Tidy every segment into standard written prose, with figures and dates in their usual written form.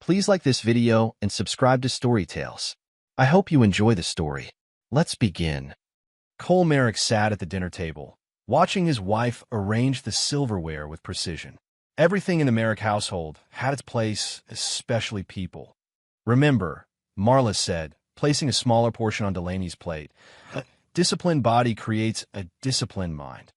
Please like this video and subscribe to Story Tales. I hope you enjoy the story. Let's begin. Cole Merrick sat at the dinner table, watching his wife arrange the silverware with precision. Everything in the Merrick household had its place, especially people. "Remember," Marla said, placing a smaller portion on Delaney's plate, "a disciplined body creates a disciplined mind."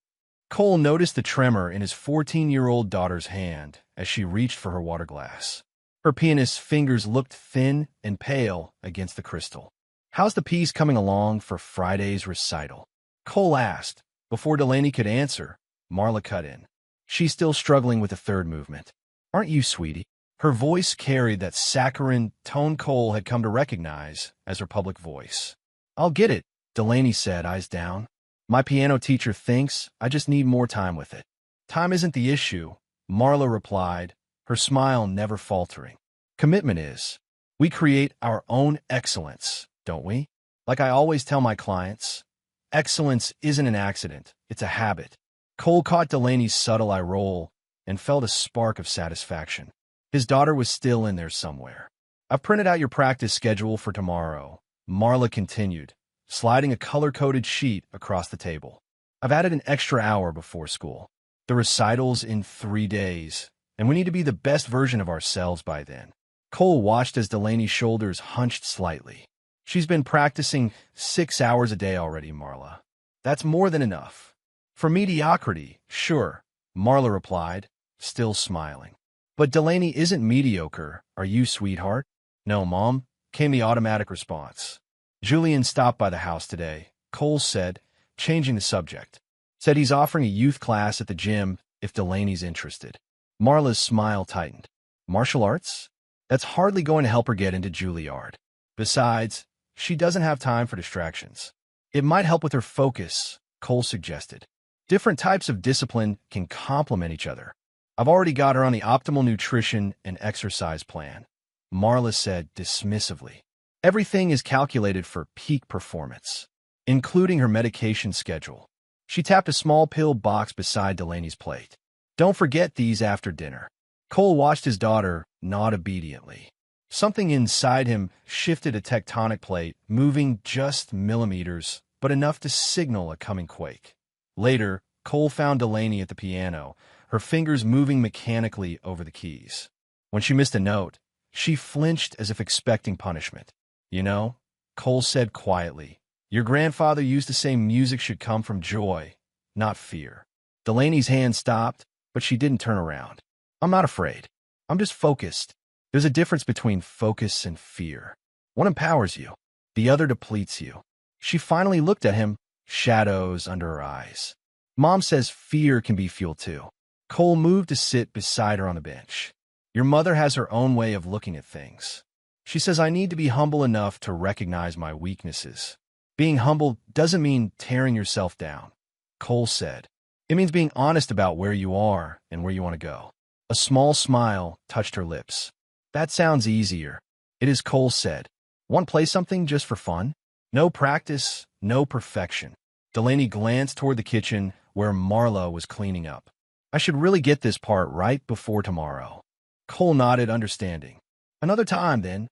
Cole noticed the tremor in his 14-year-old daughter's hand as she reached for her water glass. Her pianist's fingers looked thin and pale against the crystal. "How's the piece coming along for Friday's recital?" Cole asked. Before Delaney could answer, Marla cut in. "She's still struggling with the third movement. Aren't you, sweetie?" Her voice carried that saccharine tone Cole had come to recognize as her public voice. "I'll get it," Delaney said, eyes down. "My piano teacher thinks I just need more time with it." "Time isn't the issue," Marla replied, her smile never faltering. "Commitment is. We create our own excellence, don't we? Like I always tell my clients, excellence isn't an accident, it's a habit." Cole caught Delaney's subtle eye roll and felt a spark of satisfaction. His daughter was still in there somewhere. "I've printed out your practice schedule for tomorrow," Marla continued, sliding a color-coded sheet across the table. "I've added an extra hour before school. The recital's in 3 days, and we need to be the best version of ourselves by then." Cole watched as Delaney's shoulders hunched slightly. "She's been practicing 6 hours a day already, Marla. That's more than enough." "For mediocrity, sure," Marla replied, still smiling. "But Delaney isn't mediocre, are you, sweetheart?" "No, Mom," came the automatic response. "Julian stopped by the house today," Cole said, changing the subject. "Said he's offering a youth class at the gym if Delaney's interested." Marla's smile tightened. "Martial arts? That's hardly going to help her get into Juilliard. Besides, she doesn't have time for distractions." "It might help with her focus," Cole suggested. "Different types of discipline can complement each other. I've already got her on the optimal nutrition and exercise plan," Marla said dismissively. "Everything is calculated for peak performance, including her medication schedule." She tapped a small pill box beside Delaney's plate. "Don't forget these after dinner." Cole watched his daughter nod obediently. Something inside him shifted a tectonic plate, moving just millimeters, but enough to signal a coming quake. Later, Cole found Delaney at the piano, her fingers moving mechanically over the keys. When she missed a note, she flinched as if expecting punishment. "You know," Cole said quietly, "your grandfather used to say music should come from joy, not fear." Delaney's hand stopped, but she didn't turn around. "I'm not afraid. I'm just focused." There's a difference between focus and fear. One empowers you, the other depletes you. She finally looked at him, shadows under her eyes. "Mom says fear can be fuel too." Cole moved to sit beside her on the bench. "Your mother has her own way of looking at things. She says I need to be humble enough to recognize my weaknesses. Being humble doesn't mean tearing yourself down," Cole said. "It means being honest about where you are and where you want to go." A small smile touched her lips. "That sounds easier." "It is," Cole said. "Want to play something just for fun? No practice, no perfection." Delaney glanced toward the kitchen where Marla was cleaning up. "I should really get this part right before tomorrow." Cole nodded, understanding. "Another time, then."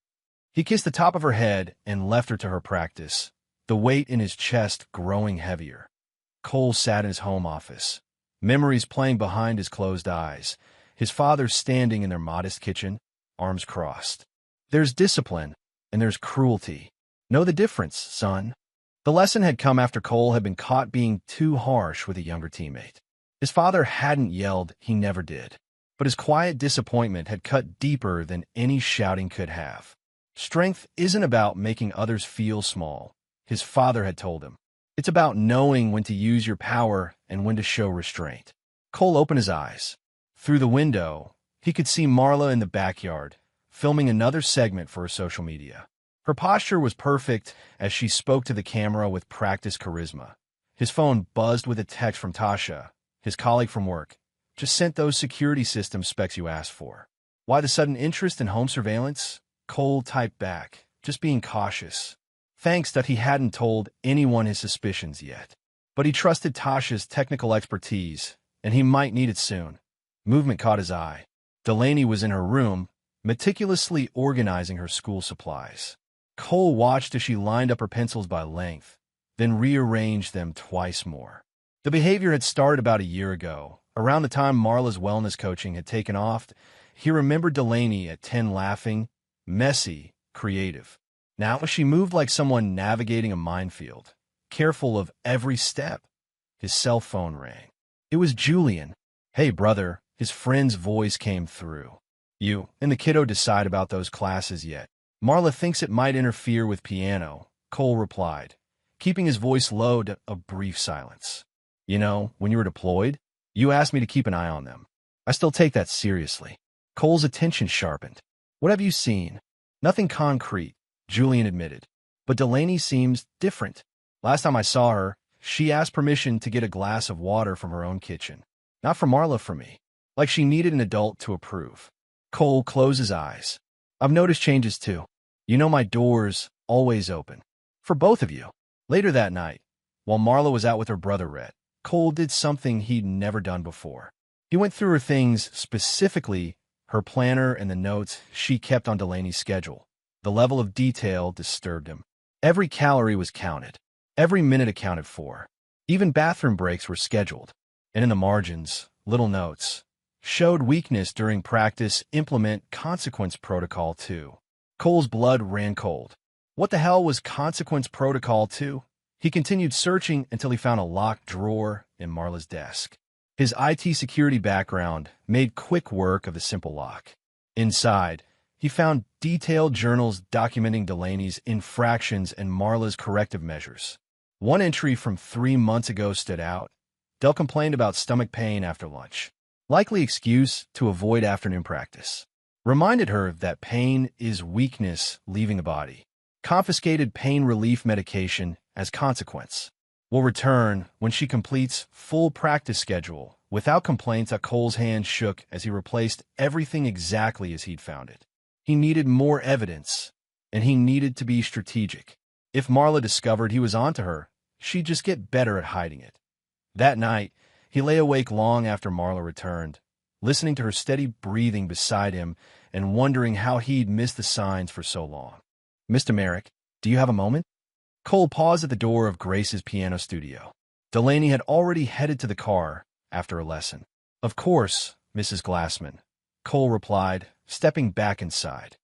He kissed the top of her head and left her to her practice, the weight in his chest growing heavier. Cole sat in his home office, memories playing behind his closed eyes, his father standing in their modest kitchen, arms crossed. "There's discipline, and there's cruelty. Know the difference, son." The lesson had come after Cole had been caught being too harsh with a younger teammate. His father hadn't yelled, he never did. But his quiet disappointment had cut deeper than any shouting could have. Strength isn't about making others feel small, his father had told him. It's about knowing when to use your power and when to show restraint. Cole opened his eyes. Through the window, he could see Marla in the backyard, filming another segment for her social media. Her posture was perfect as she spoke to the camera with practiced charisma. His phone buzzed with a text from Tasha, his colleague from work. "Just sent those security system specs you asked for." "Why the sudden interest in home surveillance?" Cole typed back, just being cautious. Thanks that he hadn't told anyone his suspicions yet. But he trusted Tasha's technical expertise, and he might need it soon. Movement caught his eye. Delaney was in her room, meticulously organizing her school supplies. Cole watched as she lined up her pencils by length, then rearranged them twice more. The behavior had started about a year ago. Around the time Marla's wellness coaching had taken off, he remembered Delaney at 10 laughing, messy, creative. Now she moved like someone navigating a minefield, careful of every step. His cell phone rang. It was Julian. "Hey, brother," his friend's voice came through. "You and the kiddo decide about those classes yet?" "Marla thinks it might interfere with piano," Cole replied, keeping his voice low to a brief silence. "You know, when you were deployed, you asked me to keep an eye on them. I still take that seriously." Cole's attention sharpened. "What have you seen?" "Nothing concrete," Julian admitted. "But Delaney seems different. Last time I saw her, she asked permission to get a glass of water from her own kitchen. Not for Marla, for me. Like she needed an adult to approve." Cole closed his eyes. "I've noticed changes too. You know my door's always open. For both of you." Later that night, while Marla was out with her brother Rhett, Cole did something he'd never done before. He went through her things, specifically her planner and the notes she kept on Delaney's schedule. The level of detail disturbed him. Every calorie was counted. Every minute accounted for. Even bathroom breaks were scheduled. And in the margins, little notes. "Showed weakness during practice, implement consequence protocol 2. Cole's blood ran cold. What the hell was consequence protocol 2? He continued searching until he found a locked drawer in Marla's desk. His IT security background made quick work of the simple lock. Inside, he found detailed journals documenting Delaney's infractions and Marla's corrective measures. One entry from 3 months ago stood out. Del complained about stomach pain after lunch. Likely excuse to avoid afternoon practice. Reminded her that pain is weakness leaving the body. Confiscated pain relief medication as consequence. Will return when she completes full practice schedule. Without complaints, Cole's hand shook as he replaced everything exactly as he'd found it. He needed more evidence, and he needed to be strategic. If Marla discovered he was onto her, she'd just get better at hiding it. That night, he lay awake long after Marla returned, listening to her steady breathing beside him and wondering how he'd missed the signs for so long. "Mr. Merrick, do you have a moment?" Cole paused at the door of Grace's piano studio. Delaney had already headed to the car after a lesson. "Of course, Mrs. Glassman," Cole replied, stepping back inside.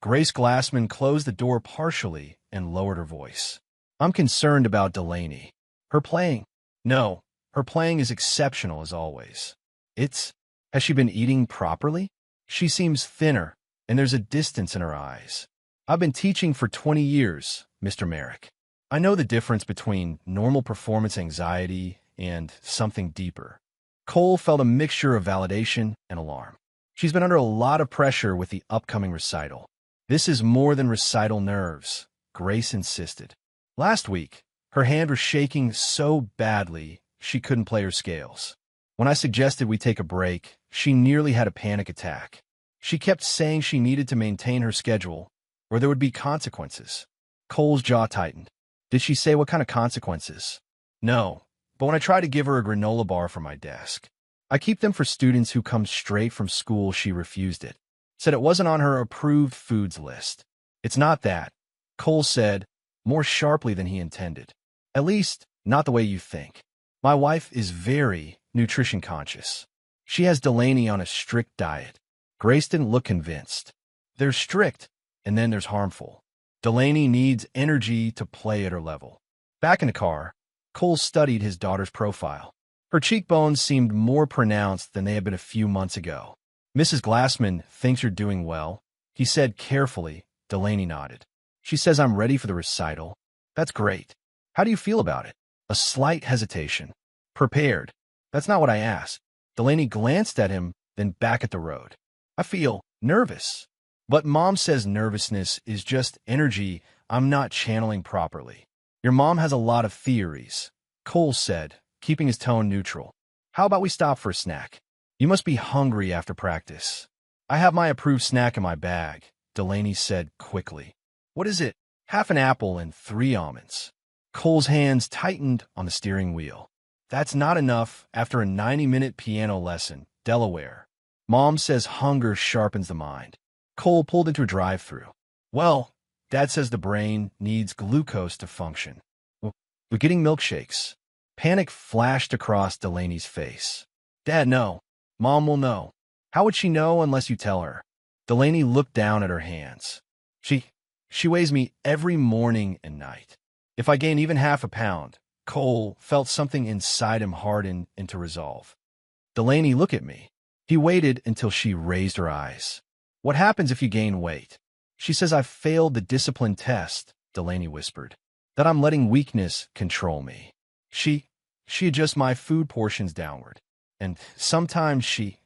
Grace Glassman closed the door partially and lowered her voice. "I'm concerned about Delaney. Her playing." "No, her playing is exceptional as always. Has she been eating properly? She seems thinner, and there's a distance in her eyes. I've been teaching for 20 years, Mr. Merrick. I know the difference between normal performance anxiety and something deeper." Cole felt a mixture of validation and alarm. "She's been under a lot of pressure with the upcoming recital." "This is more than recital nerves," Grace insisted. "Last week, her hand was shaking so badly she couldn't play her scales. When I suggested we take a break, she nearly had a panic attack. She kept saying she needed to maintain her schedule, or there would be consequences." Cole's jaw tightened. "Did she say what kind of consequences?" "No, but when I tried to give her a granola bar from my desk. I keep them for students who come straight from school, she refused it. Said it wasn't on her approved foods list." "It's not that," Cole said, more sharply than he intended. "At least, not the way you think. My wife is very nutrition conscious. She has Delaney on a strict diet." Grace didn't look convinced. "There's strict, and then there's harmful. Delaney needs energy to play at her level." Back in the car, Cole studied his daughter's profile. Her cheekbones seemed more pronounced than they had been a few months ago. "Mrs. Glassman thinks you're doing well," he said carefully. Delaney nodded. "She says I'm ready for the recital." "That's great. How do you feel about it?" A slight hesitation. "Prepared." "That's not what I asked." Delaney glanced at him, then back at the road. "I feel nervous. But Mom says nervousness is just energy I'm not channeling properly." "Your mom has a lot of theories," Cole said, keeping his tone neutral. "How about we stop for a snack? You must be hungry after practice." "I have my approved snack in my bag," Delaney said quickly. "What is it?" "Half an apple and 3 almonds." Cole's hands tightened on the steering wheel. "That's not enough after a 90-minute piano lesson, Delaware. Mom says hunger sharpens the mind." Cole pulled into a drive-thru. Well, Dad says the brain needs glucose to function. We're getting milkshakes. Panic flashed across Delaney's face. Dad, no. Mom will know. How would she know unless you tell her? Delaney looked down at her hands. She weighs me every morning and night. If I gain even half a pound, Cole felt something inside him harden into resolve. Delaney, look at me. He waited until she raised her eyes. What happens if you gain weight? She says I've failed the discipline test, Delaney whispered. That I'm letting weakness control me. She adjusts my food portions downward. And sometimes she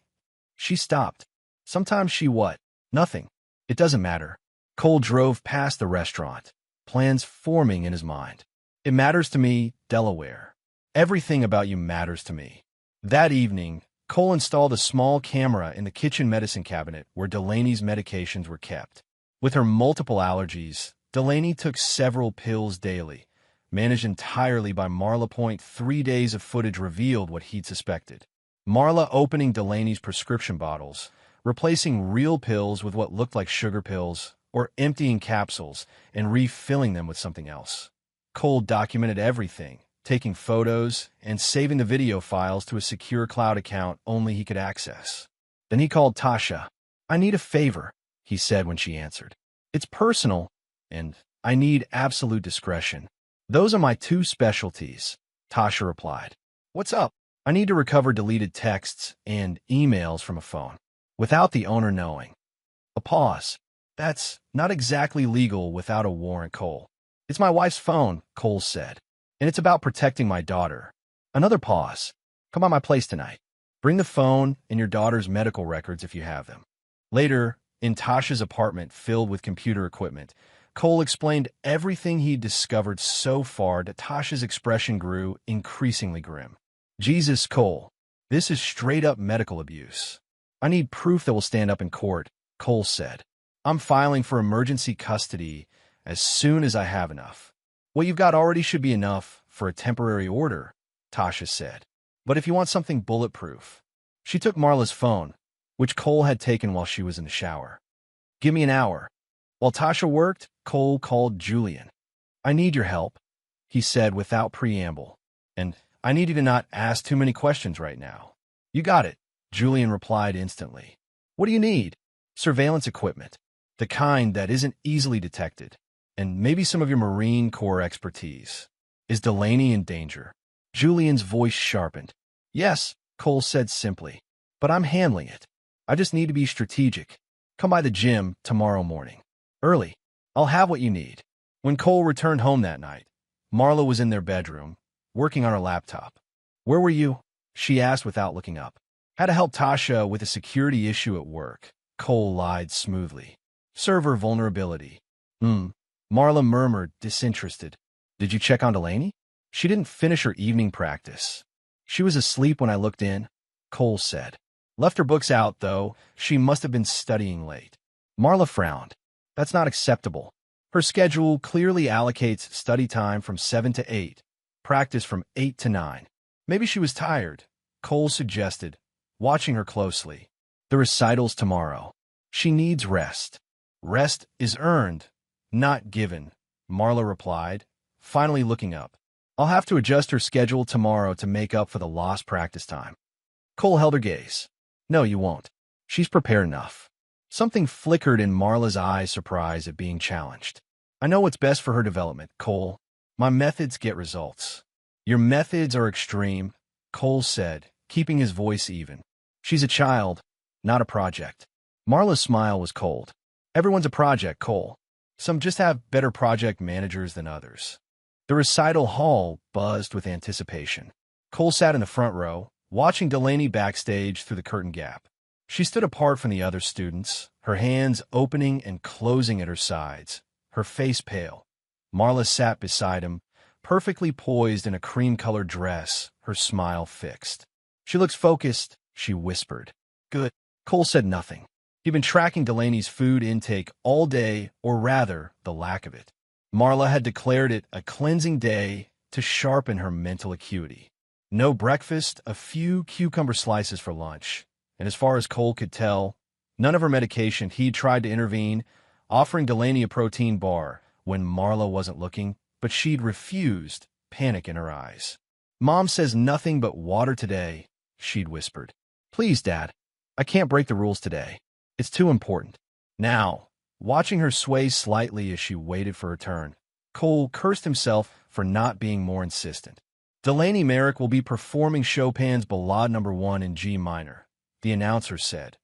stopped. Sometimes she what? Nothing. It doesn't matter. Cole drove past the restaurant, plans forming in his mind. It matters to me, Delaware. Everything about you matters to me. That evening, Cole installed a small camera in the kitchen medicine cabinet where Delaney's medications were kept. With her multiple allergies, Delaney took several pills daily, managed entirely by Marla. 3 days of footage revealed what he'd suspected. Marla opening Delaney's prescription bottles, replacing real pills with what looked like sugar pills, or emptying capsules and refilling them with something else. Cole documented everything, taking photos and saving the video files to a secure cloud account only he could access. Then he called Tasha. I need a favor, he said when she answered. It's personal, and I need absolute discretion. Those are my two specialties, Tasha replied. What's up? I need to recover deleted texts and emails from a phone, without the owner knowing. A pause. That's not exactly legal without a warrant, Cole. It's my wife's phone, Cole said, and it's about protecting my daughter. Another pause. Come by my place tonight. Bring the phone and your daughter's medical records if you have them. Later, in Tasha's apartment filled with computer equipment, Cole explained everything he'd discovered so far that Tasha's expression grew increasingly grim. Jesus, Cole, this is straight-up medical abuse. I need proof that will stand up in court, Cole said. I'm filing for emergency custody as soon as I have enough. What you've got already should be enough for a temporary order, Tasha said. But if you want something bulletproof. She took Marla's phone, which Cole had taken while she was in the shower. Give me an hour. While Tasha worked, Cole called Julian. I need your help, he said without preamble. And I need you to not ask too many questions right now. You got it, Julian replied instantly. What do you need? Surveillance equipment. The kind that isn't easily detected, and maybe some of your Marine Corps expertise. Is Delaney in danger? Julian's voice sharpened. Yes, Cole said simply, but I'm handling it. I just need to be strategic. Come by the gym tomorrow morning. Early. I'll have what you need. When Cole returned home that night, Marla was in their bedroom, working on her laptop. Where were you? She asked without looking up. Had to help Tasha with a security issue at work. Cole lied smoothly. Server vulnerability. Marla murmured, disinterested. Did you check on Delaney? She didn't finish her evening practice. She was asleep when I looked in, Cole said. Left her books out, though. She must have been studying late. Marla frowned. That's not acceptable. Her schedule clearly allocates study time from 7 to 8, practice from 8 to 9. Maybe she was tired, Cole suggested, watching her closely. The recital's tomorrow. She needs rest. Rest is earned, not given, Marla replied, finally looking up. I'll have to adjust her schedule tomorrow to make up for the lost practice time. Cole held her gaze. No, you won't. She's prepared enough. Something flickered in Marla's eyes, surprise at being challenged. I know what's best for her development, Cole. My methods get results. Your methods are extreme, Cole said, keeping his voice even. She's a child, not a project. Marla's smile was cold. Everyone's a project, Cole. Some just have better project managers than others. The recital hall buzzed with anticipation. Cole sat in the front row, watching Delaney backstage through the curtain gap. She stood apart from the other students, her hands opening and closing at her sides, her face pale. Marla sat beside him, perfectly poised in a cream-colored dress, her smile fixed. She looks focused, she whispered. Good. Cole said nothing. He'd been tracking Delaney's food intake all day, or rather, the lack of it. Marla had declared it a cleansing day to sharpen her mental acuity. No breakfast, a few cucumber slices for lunch, and as far as Cole could tell, None of her medication. He'd tried to intervene, offering Delaney a protein bar when Marla wasn't looking, but she'd refused, panic in her eyes. "Mom says nothing but water today," she'd whispered. "Please, Dad. I can't break the rules today. It's too important." Now, watching her sway slightly as she waited for her turn, Cole cursed himself for not being more insistent. "Delaney Merrick will be performing Chopin's Ballade No. 1 in G minor," the announcer said.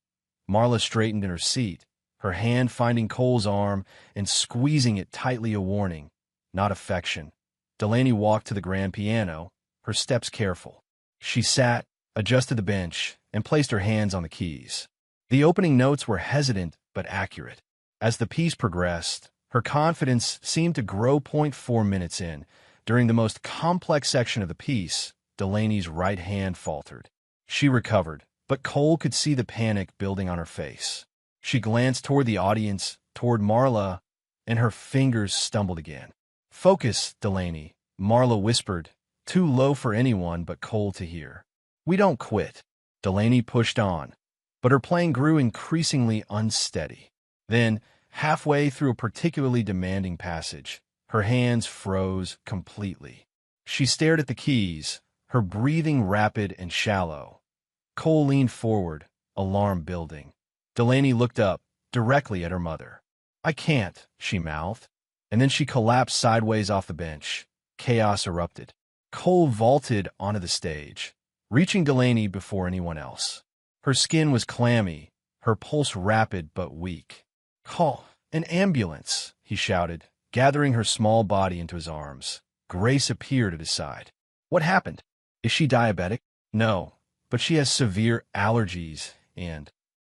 Marla straightened in her seat, her hand finding Cole's arm and squeezing it tightly, a warning, not affection. Delaney walked to the grand piano, her steps careful. She sat, adjusted the bench, and placed her hands on the keys. The opening notes were hesitant but accurate. As the piece progressed, her confidence seemed to grow. 4 minutes in, during the most complex section of the piece, Delaney's right hand faltered. She recovered, but Cole could see the panic building on her face. She glanced toward the audience, toward Marla, and her fingers stumbled again. "Focus, Delaney," Marla whispered, too low for anyone but Cole to hear. "We don't quit." Delaney pushed on, but her playing grew increasingly unsteady. Then, halfway through a particularly demanding passage, her hands froze completely. She stared at the keys, her breathing rapid and shallow. Cole leaned forward, alarm building. Delaney looked up, directly at her mother. "I can't," she mouthed, and then she collapsed sideways off the bench. Chaos erupted. Cole vaulted onto the stage, reaching Delaney before anyone else. Her skin was clammy, her pulse rapid but weak. "Call an ambulance," he shouted, gathering her small body into his arms. Grace appeared at his side. "What happened? Is she diabetic?" "No, but she has severe allergies and—"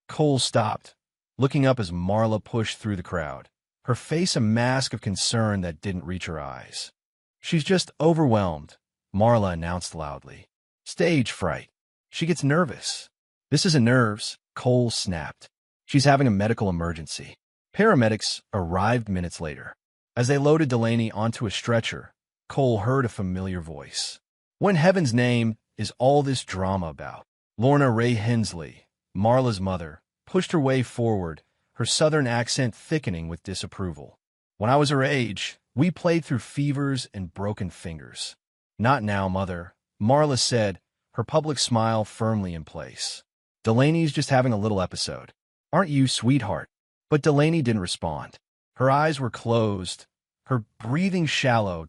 Cole stopped, looking up as Marla pushed through the crowd, her face a mask of concern that didn't reach her eyes. "She's just overwhelmed," Marla announced loudly. "Stage fright. She gets nervous." "This isn't nerves," Cole snapped. "She's having a medical emergency." Paramedics arrived minutes later. As they loaded Delaney onto a stretcher, Cole heard a familiar voice. "What in heaven's name is all this drama about?" Lorna Ray Hensley, Marla's mother, pushed her way forward, her southern accent thickening with disapproval. "When I was her age, we played through fevers and broken fingers." "Not now, Mother," Marla said, her public smile firmly in place. "Delaney's just having a little episode. Aren't you, sweetheart?" But Delaney didn't respond. Her eyes were closed, her breathing shallow.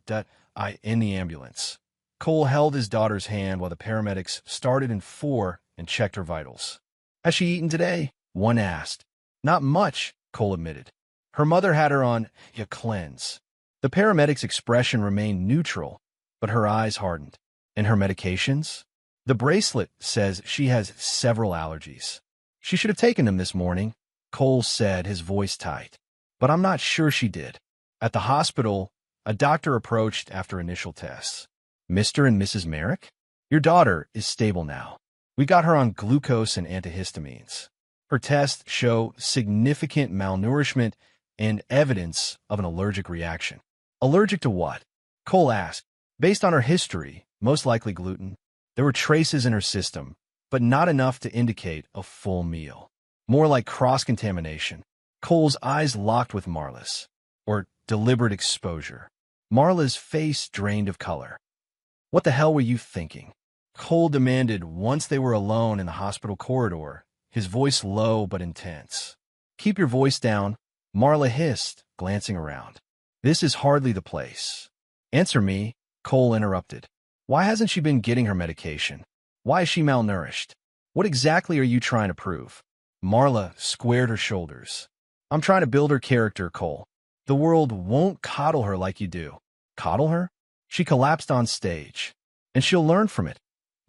In the ambulance, Cole held his daughter's hand while the paramedics started in 4 and checked her vitals. "Has she eaten today?" one asked. "Not much," Cole admitted. "Her mother had her on a cleanse." The paramedic's expression remained neutral, but her eyes hardened. "And her medications?" "The bracelet says she has several allergies. She should have taken them this morning," Cole said, his voice tight. "But I'm not sure she did." At the hospital, a doctor approached after initial tests. "Mr. and Mrs. Merrick? Your daughter is stable now. We got her on glucose and antihistamines. Her tests show significant malnourishment and evidence of an allergic reaction." "Allergic to what?" Cole asked. "Based on her history, most likely gluten. There were traces in her system, but not enough to indicate a full meal. More like cross-contamination." Cole's eyes locked with Marla's. "Or deliberate exposure." Marla's face drained of color. "What the hell were you thinking?" Cole demanded once they were alone in the hospital corridor, his voice low but intense. "Keep your voice down," Marla hissed, glancing around. "This is hardly the place." "Answer me," Cole interrupted. "Why hasn't she been getting her medication? Why is she malnourished? What exactly are you trying to prove?" Marla squared her shoulders. "I'm trying to build her character, Cole. The world won't coddle her like you do." "Coddle her?" She collapsed on stage. "And she'll learn from it,"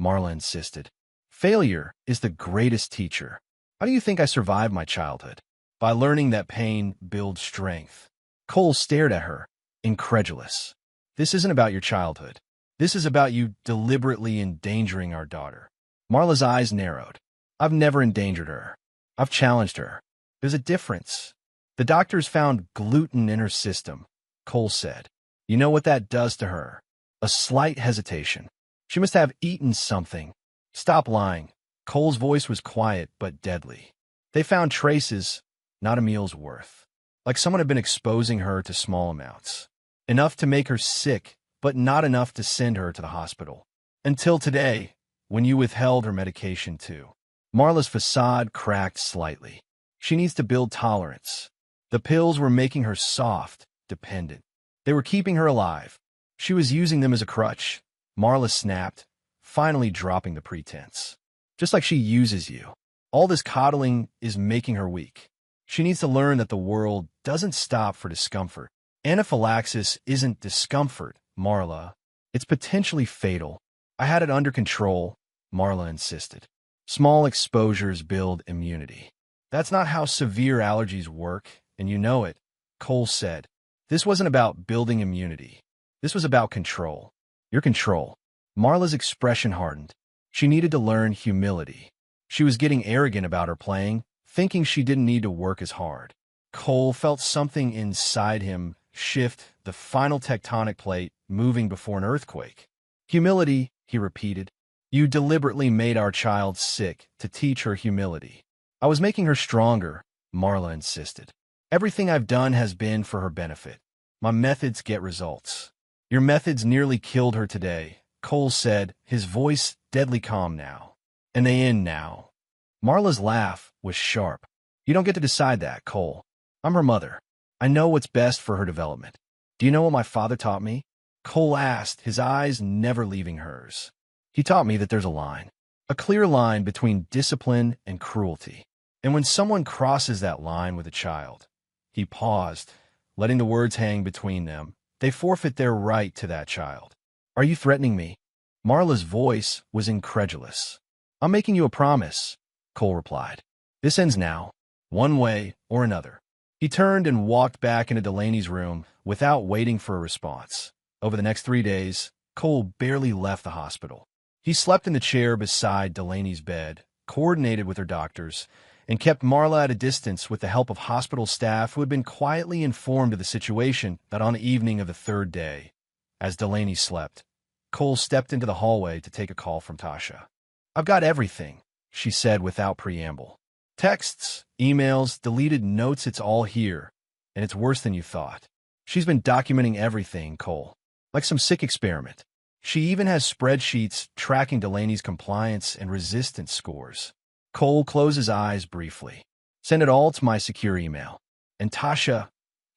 Marla insisted. "Failure is the greatest teacher. How do you think I survived my childhood? By learning that pain builds strength." Cole stared at her, incredulous. "This isn't about your childhood. This is about you deliberately endangering our daughter." Marla's eyes narrowed. "I've never endangered her. I've challenged her. There's a difference." "The doctors found gluten in her system," Cole said. "You know what that does to her?" A slight hesitation. "She must have eaten something." "Stop lying." Cole's voice was quiet but deadly. They found traces, not a meal's worth. Like someone had been exposing her to small amounts. Enough to make her sick, but not enough to send her to the hospital. Until today, when you withheld her medication too. Marla's facade cracked slightly. She needs to build tolerance. The pills were making her soft, dependent. They were keeping her alive. She was using them as a crutch. Marla snapped, finally dropping the pretense. Just like she uses you. All this coddling is making her weak. She needs to learn that the world doesn't stop for discomfort. Anaphylaxis isn't discomfort, Marla. It's potentially fatal. I had it under control, Marla insisted. Small exposures build immunity. That's not how severe allergies work, and you know it, Cole said. This wasn't about building immunity. This was about control. Your control. Marla's expression hardened. She needed to learn humility. She was getting arrogant about her playing, thinking she didn't need to work as hard. Cole felt something inside him shift, the final tectonic plate moving before an earthquake. Humility, he repeated. You deliberately made our child sick to teach her humility. I was making her stronger, Marla insisted. Everything I've done has been for her benefit. My methods get results. Your methods nearly killed her today, Cole said, his voice deadly calm now. And they end now. Marla's laugh was sharp. You don't get to decide that, Cole. I'm her mother. I know what's best for her development. Do you know what my father taught me? Cole asked, his eyes never leaving hers. He taught me that there's a clear line between discipline and cruelty. And when someone crosses that line with a child, he paused, letting the words hang between them. They forfeit their right to that child. Are you threatening me? Marla's voice was incredulous. I'm making you a promise, Cole replied. This ends now, one way or another. He turned and walked back into Delaney's room without waiting for a response. Over the next 3 days, Cole barely left the hospital. He slept in the chair beside Delaney's bed, coordinated with her doctors, and kept Marla at a distance with the help of hospital staff who had been quietly informed of the situation that on the evening of the 3rd day. As Delaney slept, Cole stepped into the hallway to take a call from Tasha. I've got everything, she said without preamble. Texts, emails, deleted notes, it's all here, and it's worse than you thought. She's been documenting everything, Cole, like some sick experiment. She even has spreadsheets tracking Delaney's compliance and resistance scores. Cole closed his eyes briefly. Send it all to my secure email. And Tasha,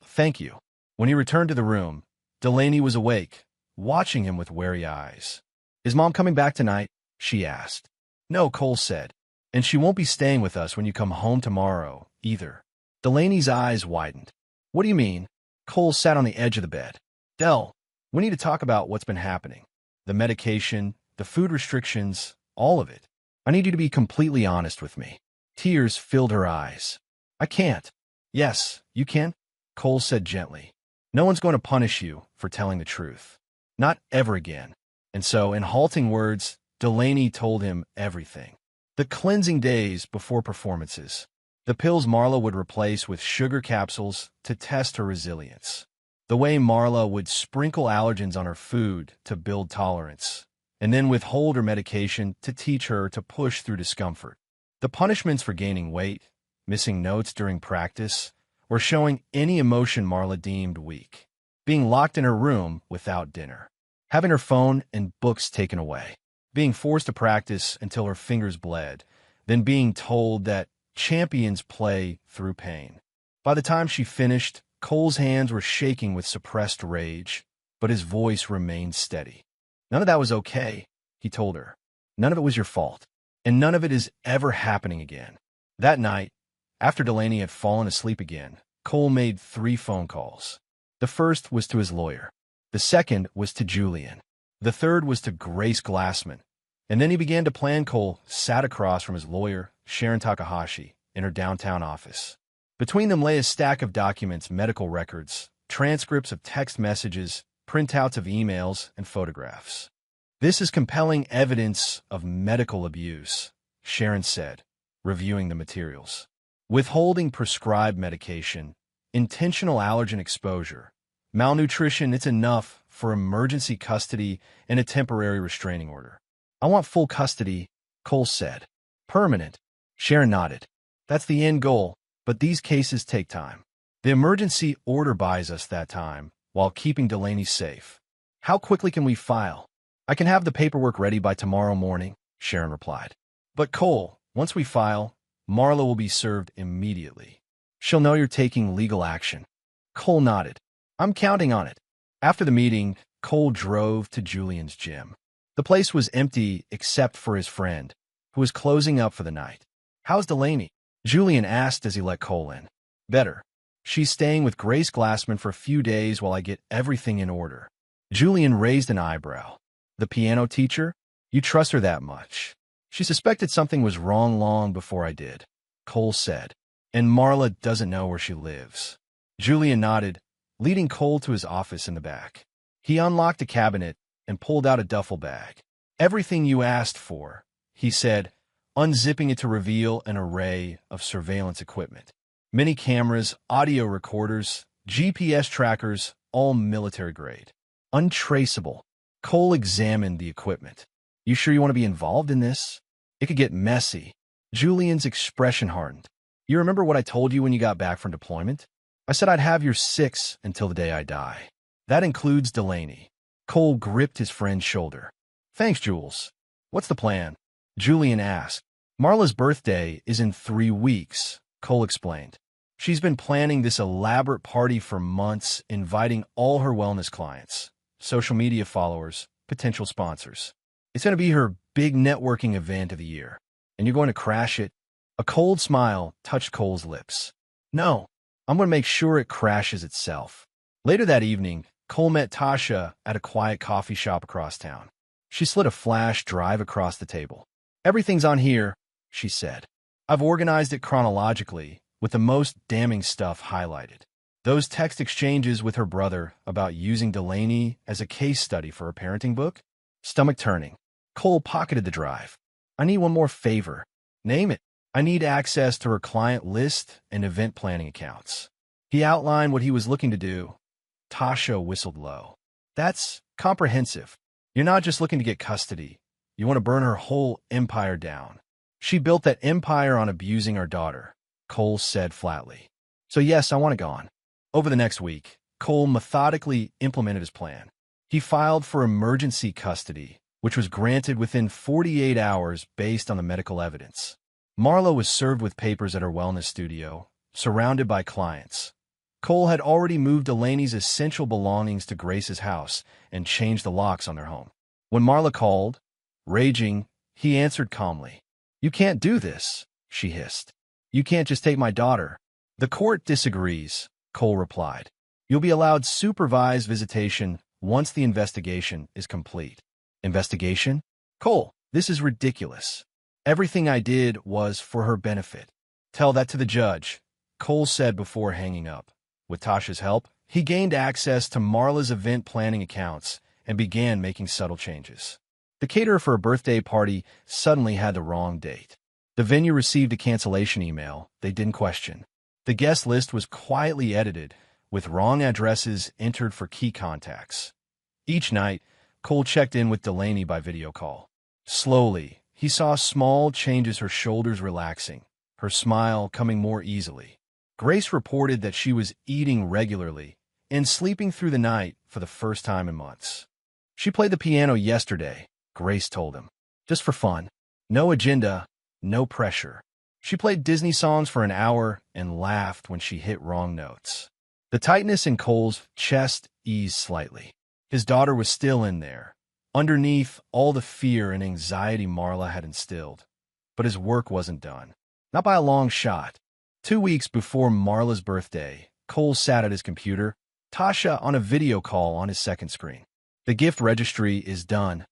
thank you. When he returned to the room, Delaney was awake, watching him with wary eyes. Is Mom coming back tonight? She asked. No, Cole said. And she won't be staying with us when you come home tomorrow, either. Delaney's eyes widened. What do you mean? Cole sat on the edge of the bed. Del, we need to talk about what's been happening. The medication, the food restrictions, all of it. I need you to be completely honest with me. Tears filled her eyes. I can't. Yes, you can, Cole said gently. No one's going to punish you for telling the truth. Not ever again. And so, in halting words, Delaney told him everything. The cleansing days before performances. The pills Marla would replace with sugar capsules to test her resilience. The way Marla would sprinkle allergens on her food to build tolerance, and then withhold her medication to teach her to push through discomfort. The punishments for gaining weight, missing notes during practice, or showing any emotion Marla deemed weak. Being locked in her room without dinner. Having her phone and books taken away. Being forced to practice until her fingers bled, then being told that champions play through pain. By the time she finished, Cole's hands were shaking with suppressed rage, but his voice remained steady. None of that was okay, he told her. None of it was your fault, and none of it is ever happening again. That night, after Delaney had fallen asleep again, Cole made 3 phone calls. The first was to his lawyer. The second was to Julian. The third was to Grace Glassman. And then he began to plan. Cole sat across from his lawyer, Sharon Takahashi, in her downtown office. Between them lay a stack of documents, medical records, transcripts of text messages, printouts of emails, and photographs. This is compelling evidence of medical abuse, Sharon said, reviewing the materials. Withholding prescribed medication, intentional allergen exposure, malnutrition, it's enough for emergency custody and a temporary restraining order. I want full custody, Cole said. Permanent. Sharon nodded. That's the end goal, but these cases take time. The emergency order buys us that time while keeping Delaney safe. How quickly can we file? I can have the paperwork ready by tomorrow morning, Sharon replied. But Cole, once we file, Marla will be served immediately. She'll know you're taking legal action. Cole nodded. I'm counting on it. After the meeting, Cole drove to Julian's gym. The place was empty except for his friend, who was closing up for the night. How's Delaney? Julian asked as he let Cole in. Better. She's staying with Grace Glassman for a few days while I get everything in order. Julian raised an eyebrow. The piano teacher? You trust her that much? She suspected something was wrong long before I did, Cole said. And Marla doesn't know where she lives. Julian nodded, leading Cole to his office in the back. He unlocked a cabinet and pulled out a duffel bag. Everything you asked for, he said, unzipping it to reveal an array of surveillance equipment. Many cameras, audio recorders, GPS trackers, all military grade. Untraceable. Cole examined the equipment. You sure you want to be involved in this? It could get messy. Julian's expression hardened. You remember what I told you when you got back from deployment? I said I'd have your 6 until the day I die. That includes Delaney. Cole gripped his friend's shoulder. Thanks, Jules. What's the plan? Julian asked. Marla's birthday is in 3 weeks, Cole explained. She's been planning this elaborate party for months, inviting all her wellness clients, social media followers, potential sponsors. It's going to be her big networking event of the year, and you're going to crash it. A cold smile touched Cole's lips. No, I'm going to make sure it crashes itself. Later that evening, Cole met Tasha at a quiet coffee shop across town. She slid a flash drive across the table. Everything's on here, she said. I've organized it chronologically, with the most damning stuff highlighted. Those text exchanges with her brother about using Delaney as a case study for a parenting book? Stomach turning. Cole pocketed the drive. I need one more favor. Name it. I need access to her client list and event planning accounts. He outlined what he was looking to do. Tasha whistled low. That's comprehensive. You're not just looking to get custody. You want to burn her whole empire down. She built that empire on abusing our daughter, Cole said flatly. So yes, I want it gone. Over the next week, Cole methodically implemented his plan. He filed for emergency custody, which was granted within 48 hours based on the medical evidence. Marla was served with papers at her wellness studio, surrounded by clients. Cole had already moved Delaney's essential belongings to Grace's house and changed the locks on their home. When Marla called, raging, he answered calmly. You can't do this, she hissed. You can't just take my daughter. The court disagrees, Cole replied. You'll be allowed supervised visitation once the investigation is complete. Investigation? Cole, this is ridiculous. Everything I did was for her benefit. Tell that to the judge, Cole said before hanging up. With Tasha's help, he gained access to Marla's event planning accounts and began making subtle changes. The caterer for a birthday party suddenly had the wrong date. The venue received a cancellation email they didn't question. The guest list was quietly edited, with wrong addresses entered for key contacts. Each night, Cole checked in with Delaney by video call. Slowly, he saw small changes, her shoulders relaxing, her smile coming more easily. Grace reported that she was eating regularly and sleeping through the night for the first time in months. She played the piano yesterday, Grace told him. Just for fun. No agenda, no pressure. She played Disney songs for an hour and laughed when she hit wrong notes. The tightness in Cole's chest eased slightly. His daughter was still in there, underneath all the fear and anxiety Marla had instilled. But his work wasn't done. Not by a long shot. 2 weeks before Marla's birthday, Cole sat at his computer, Tasha on a video call on his second screen. The gift registry is done,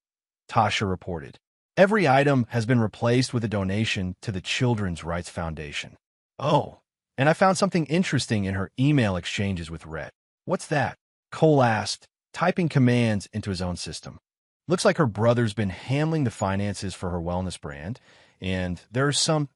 Tasha reported. Every item has been replaced with a donation to the Children's Rights Foundation. Oh, and I found something interesting in her email exchanges with Rhett. What's that? Cole asked, typing commands into his own system. Looks like her brother's been handling the finances for her wellness brand, and there are some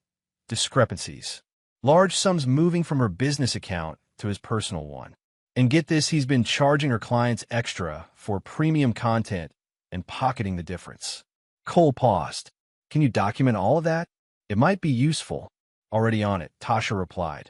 discrepancies. Large sums moving from her business account to his personal one. And get this, he's been charging her clients extra for premium content and pocketing the difference. Cole paused. Can you document all of that? It might be useful. Already on it, Tasha replied.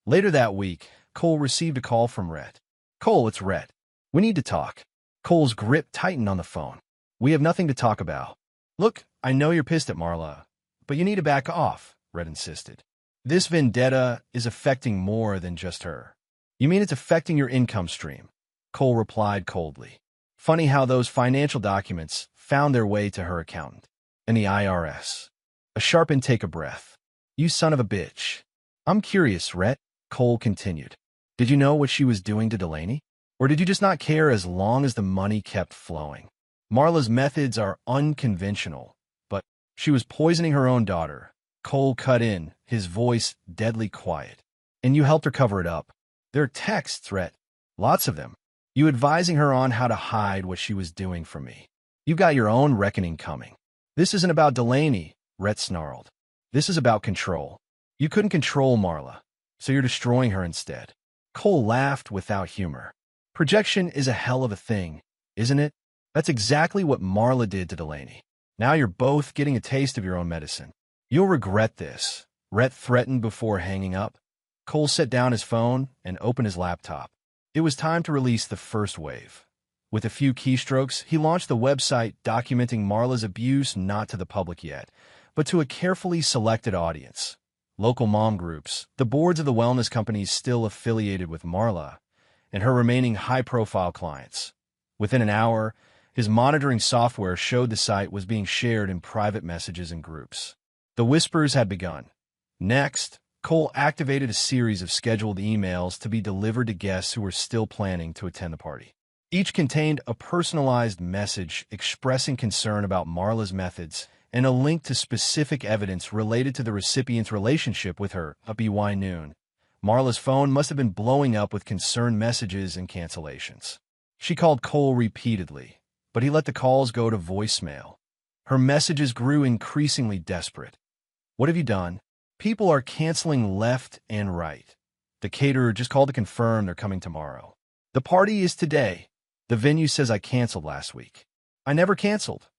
Later that week, Cole received a call from Rhett. Cole, it's Rhett. We need to talk. Cole's grip tightened on the phone. We have nothing to talk about. Look, I know you're pissed at Marla, but you need to back off, Rhett insisted. This vendetta is affecting more than just her. You mean it's affecting your income stream? Cole replied coldly. Funny how those financial documents found their way to her accountant and the IRS. A sharp intake of breath. You son of a bitch. I'm curious, Rhett, Cole continued. Did you know what she was doing to Delaney? Or did you just not care as long as the money kept flowing? Marla's methods are unconventional, but she was poisoning her own daughter. Cole cut in, his voice deadly quiet. And you helped her cover it up. There are texts, Rhett. Lots of them. You advising her on how to hide what she was doing from me. You've got your own reckoning coming. This isn't about Delaney, Rhett snarled. This is about control. You couldn't control Marla, so you're destroying her instead. Cole laughed without humor. Projection is a hell of a thing, isn't it? That's exactly what Marla did to Delaney. Now you're both getting a taste of your own medicine. You'll regret this, Rhett threatened before hanging up. Cole set down his phone and opened his laptop. It was time to release the first wave. With a few keystrokes, he launched the website documenting Marla's abuse not to the public yet, but to a carefully selected audience. Local mom groups, the boards of the wellness companies still affiliated with Marla, and her remaining high-profile clients. Within an hour, his monitoring software showed the site was being shared in private messages and groups. The whispers had begun. Next, Cole activated a series of scheduled emails to be delivered to guests who were still planning to attend the party. Each contained a personalized message expressing concern about Marla's methods and a link to specific evidence related to the recipient's relationship with her, a BY noon. Marla's phone must have been blowing up with concerned messages and cancellations. She called Cole repeatedly, but he let the calls go to voicemail. Her messages grew increasingly desperate. What have you done? People are canceling left and right. The caterer just called to confirm they're coming tomorrow. The party is today. The venue says I canceled last week. I never canceled.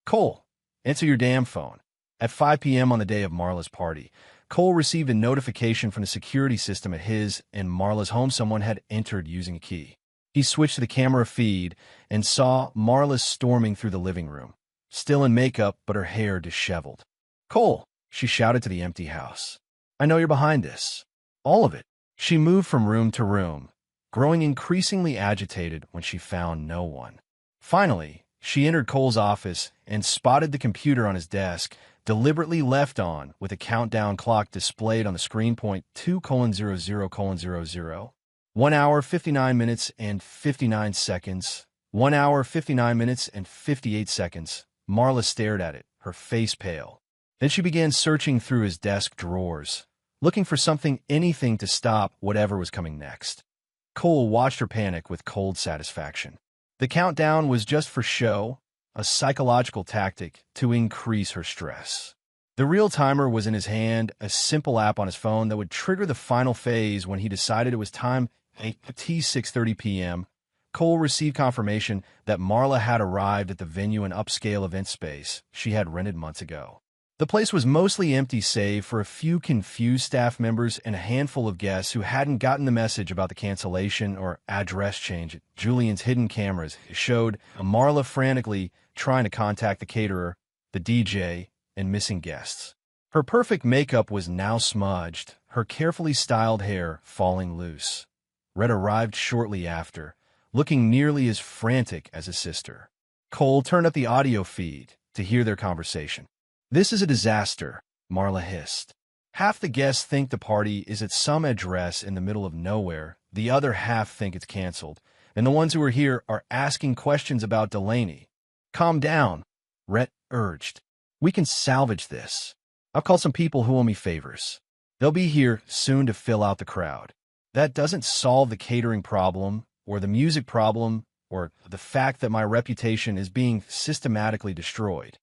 Cole, answer your damn phone. At 5 p.m. on the day of Marla's party, Cole received a notification from the security system at his and Marla's home someone had entered using a key. He switched to the camera feed and saw Marla storming through the living room, still in makeup but her hair disheveled. Cole, she shouted to the empty house. I know you're behind this. All of it. She moved from room to room, growing increasingly agitated when she found no one. Finally, she entered Cole's office and spotted the computer on his desk, deliberately left on with a countdown clock displayed on the screen point 2:00:00. 1 hour, 59 minutes, and 59 seconds. 1 hour, 59 minutes, and 58 seconds. Marla stared at it, her face pale. Then she began searching through his desk drawers, looking for anything to stop whatever was coming next. Cole watched her panic with cold satisfaction. The countdown was just for show, a psychological tactic to increase her stress. The real timer was in his hand, a simple app on his phone that would trigger the final phase when he decided it was time at 6:30 p.m. Cole received confirmation that Marla had arrived at the venue and upscale event space she had rented months ago. The place was mostly empty save for a few confused staff members and a handful of guests who hadn't gotten the message about the cancellation or address change. Julian's hidden cameras showed Marla frantically trying to contact the caterer, the DJ, and missing guests. Her perfect makeup was now smudged, her carefully styled hair falling loose. Rhett arrived shortly after, looking nearly as frantic as his sister. Cole turned up the audio feed to hear their conversation. This is a disaster, Marla hissed. Half the guests think the party is at some address in the middle of nowhere, the other half think it's canceled, and the ones who are here are asking questions about Delaney. Calm down, Rhett urged. We can salvage this. I've called some people who owe me favors. They'll be here soon to fill out the crowd. That doesn't solve the catering problem, or the music problem, or the fact that my reputation is being systematically destroyed.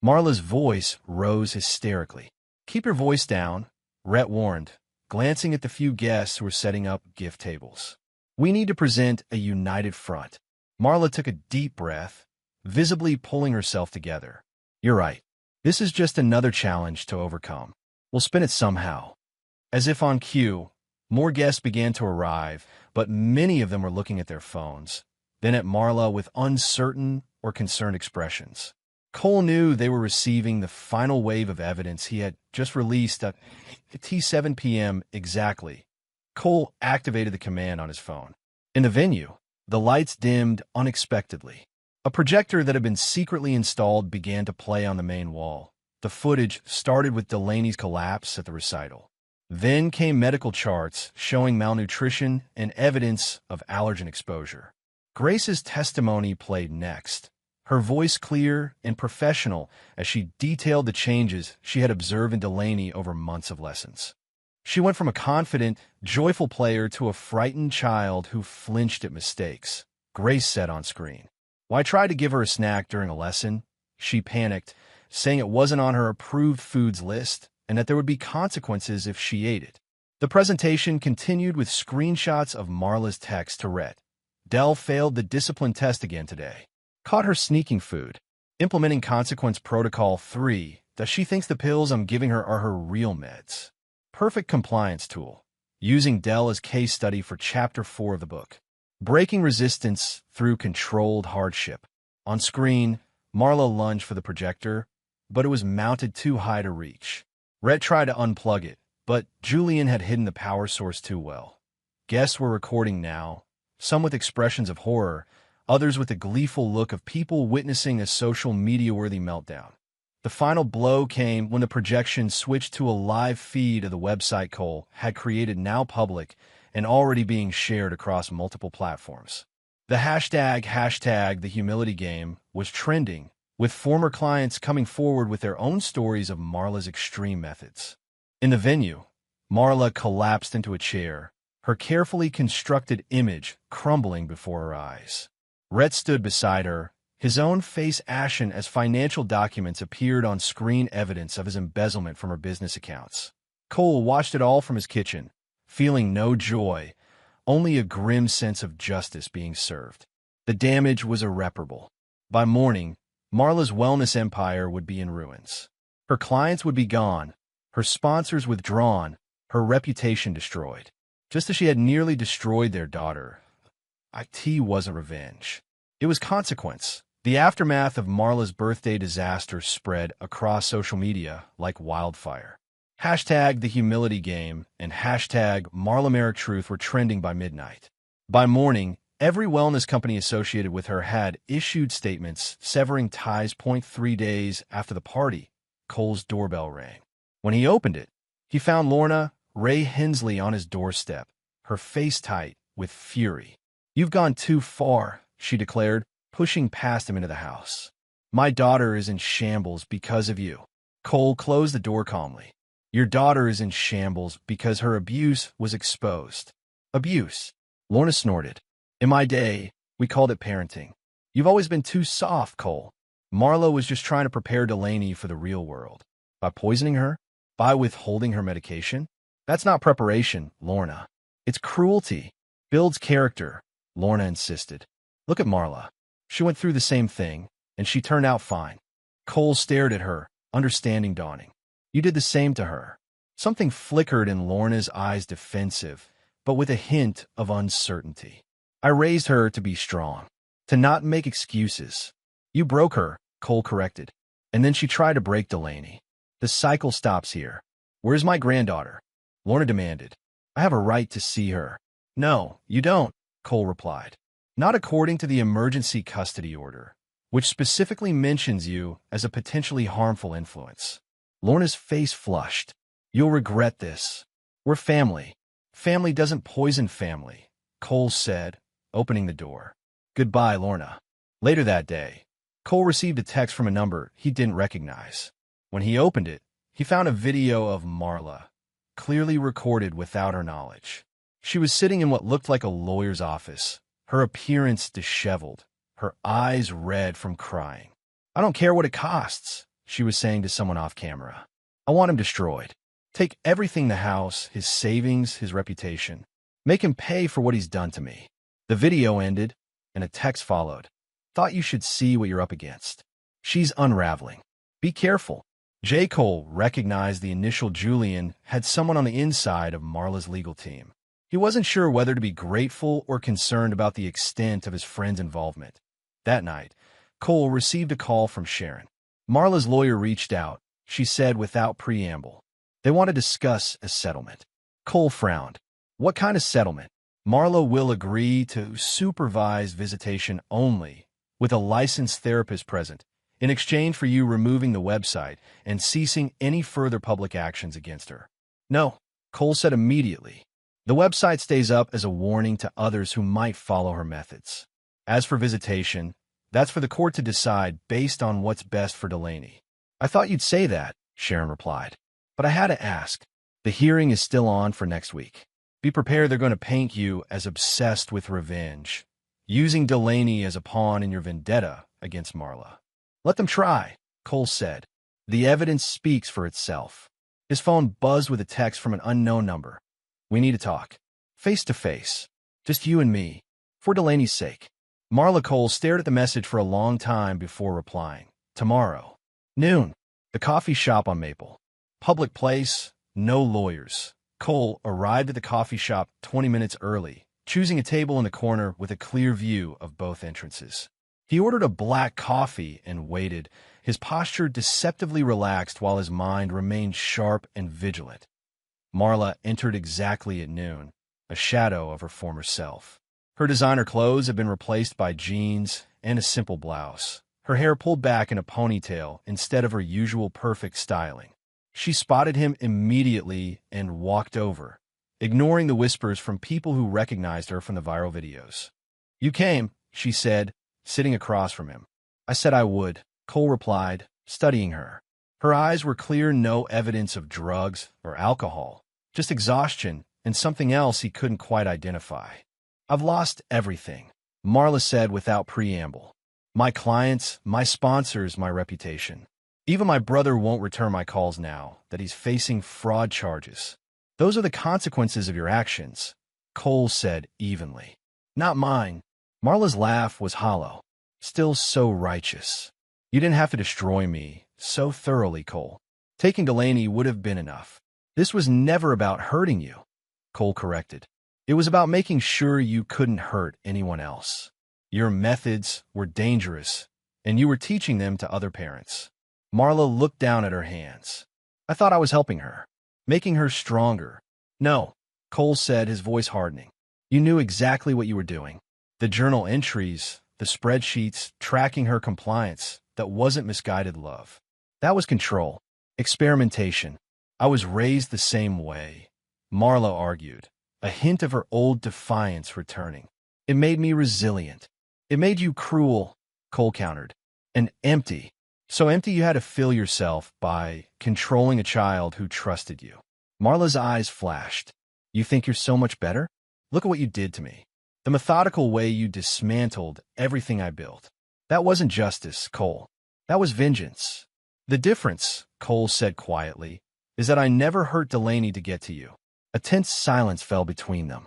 Marla's voice rose hysterically. Keep your voice down, Rhett warned, glancing at the few guests who were setting up gift tables. We need to present a united front. Marla took a deep breath, visibly pulling herself together. You're right. This is just another challenge to overcome. We'll spin it somehow. As if on cue, more guests began to arrive, but many of them were looking at their phones, then at Marla with uncertain or concerned expressions. Cole knew they were receiving the final wave of evidence he had just released at 7 p.m. exactly. Cole activated the command on his phone. In the venue, the lights dimmed unexpectedly. A projector that had been secretly installed began to play on the main wall. The footage started with Delaney's collapse at the recital. Then came medical charts showing malnutrition and evidence of allergen exposure. Grace's testimony played next, her voice clear and professional as she detailed the changes she had observed in Delaney over months of lessons. She went from a confident, joyful player to a frightened child who flinched at mistakes. Grace said on screen. When I tried to give her a snack during a lesson, she panicked, saying it wasn't on her approved foods list and that there would be consequences if she ate it. The presentation continued with screenshots of Marla's text to Rhett. Dell failed the discipline test again today. Caught her sneaking food. Implementing consequence protocol 3, that she thinks the pills I'm giving her are her real meds. Perfect compliance tool. Using Dell as case study for chapter 4 of the book. Breaking resistance through controlled hardship. On screen, Marla lunged for the projector, but it was mounted too high to reach. Rhett tried to unplug it, but Julian had hidden the power source too well. Guests were recording now, some with expressions of horror, others with the gleeful look of people witnessing a social media-worthy meltdown. The final blow came when the projection switched to a live feed of the website Cole had created, now public and already being shared across multiple platforms. The hashtag the humility game was trending, with former clients coming forward with their own stories of Marla's extreme methods. In the venue, Marla collapsed into a chair, her carefully constructed image crumbling before her eyes. Rhett stood beside her, his own face ashen as financial documents appeared on screen, evidence of his embezzlement from her business accounts. Cole watched it all from his kitchen, feeling no joy, only a grim sense of justice being served. The damage was irreparable. By morning, Marla's wellness empire would be in ruins. Her clients would be gone, her sponsors withdrawn, her reputation destroyed. Just as she had nearly destroyed their daughter, it wasn't revenge. It was consequence. The aftermath of Marla's birthday disaster spread across social media like wildfire. Hashtag the humility game and hashtag Marla Merrick Truth were trending by midnight. By morning, every wellness company associated with her had issued statements severing ties. 3 days after the party, Cole's doorbell rang. When he opened it, he found Lorna Ray Hensley on his doorstep, her face tight with fury. "You've gone too far," she declared, pushing past him into the house. "My daughter is in shambles because of you." Cole closed the door calmly. "Your daughter is in shambles because her abuse was exposed." "Abuse?" Lorna snorted. "In my day, we called it parenting. You've always been too soft, Cole. Marla was just trying to prepare Delaney for the real world. By poisoning her? By withholding her medication? That's not preparation, Lorna. It's cruelty. Builds character," Lorna insisted. "Look at Marla. She went through the same thing, and she turned out fine." Cole stared at her, understanding dawning. "You did the same to her." Something flickered in Lorna's eyes, defensive, but with a hint of uncertainty. "I raised her to be strong, to not make excuses." "You broke her," Cole corrected. "And then she tried to break Delaney. The cycle stops here." "Where's my granddaughter?" Lorna demanded. "I have a right to see her." "No, you don't," Cole replied. "Not according to the emergency custody order, which specifically mentions you as a potentially harmful influence." Lorna's face flushed. "You'll regret this. We're family. Family doesn't poison family," Cole said, opening the door. "Goodbye, Lorna." Later that day, Cole received a text from a number he didn't recognize. When he opened it, he found a video of Marla, clearly recorded without her knowledge. She was sitting in what looked like a lawyer's office, her appearance disheveled, her eyes red from crying. "I don't care what it costs," she was saying to someone off camera. "I want him destroyed. Take everything, the house, his savings, his reputation. Make him pay for what he's done to me." The video ended, and a text followed. "Thought you should see what you're up against. She's unraveling. Be careful. J. Cole recognized the initial Julian had someone on the inside of Marla's legal team. He wasn't sure whether to be grateful or concerned about the extent of his friend's involvement. That night, Cole received a call from Sharon. Marla's lawyer reached out, she said without preamble. They want to discuss a settlement. Cole frowned. What kind of settlement? Marla will agree to supervise visitation only, with a licensed therapist present, in exchange for you removing the website and ceasing any further public actions against her. No, Cole said immediately. The website stays up as a warning to others who might follow her methods. As for visitation, that's for the court to decide based on what's best for Delaney. I thought you'd say that, Sharon replied. But I had to ask. The hearing is still on for next week. Be prepared, they're going to paint you as obsessed with revenge, using Delaney as a pawn in your vendetta against Marla. Let them try, Cole said. The evidence speaks for itself. His phone buzzed with a text from an unknown number. We need to talk. Face to face. Just you and me. For Delaney's sake. Marla. Cole stared at the message for a long time before replying. Tomorrow. Noon. The coffee shop on Maple. Public place, no lawyers. Cole arrived at the coffee shop 20 minutes early, choosing a table in the corner with a clear view of both entrances. He ordered a black coffee and waited, his posture deceptively relaxed while his mind remained sharp and vigilant. Marla entered exactly at noon, a shadow of her former self. Her designer clothes had been replaced by jeans and a simple blouse, her hair pulled back in a ponytail instead of her usual perfect styling. She spotted him immediately and walked over, ignoring the whispers from people who recognized her from the viral videos. You came, she said, sitting across from him. I said I would, Cole replied, studying her. Her eyes were clear, no evidence of drugs or alcohol, just exhaustion and something else he couldn't quite identify. I've lost everything, Marla said without preamble. My clients, my sponsors, my reputation. Even my brother won't return my calls now that he's facing fraud charges. Those are the consequences of your actions, Cole said evenly. Not mine. Marla's laugh was hollow, still so righteous. You didn't have to destroy me so thoroughly, Cole. Taking Delaney would have been enough. This was never about hurting you, Cole corrected. It was about making sure you couldn't hurt anyone else. Your methods were dangerous, and you were teaching them to other parents. Marla looked down at her hands. I thought I was helping her, making her stronger. No, Cole said, his voice hardening. You knew exactly what you were doing. The journal entries, the spreadsheets, tracking her compliance, that wasn't misguided love. That was control, experimentation. I was raised the same way, Marla argued, a hint of her old defiance returning. It made me resilient. It made you cruel, Cole countered, and empty. So empty you had to fill yourself by controlling a child who trusted you. Marla's eyes flashed. You think you're so much better? Look at what you did to me. The methodical way you dismantled everything I built. That wasn't justice, Cole. That was vengeance. The difference, Cole said quietly, is that I never hurt Delaney to get to you. A tense silence fell between them.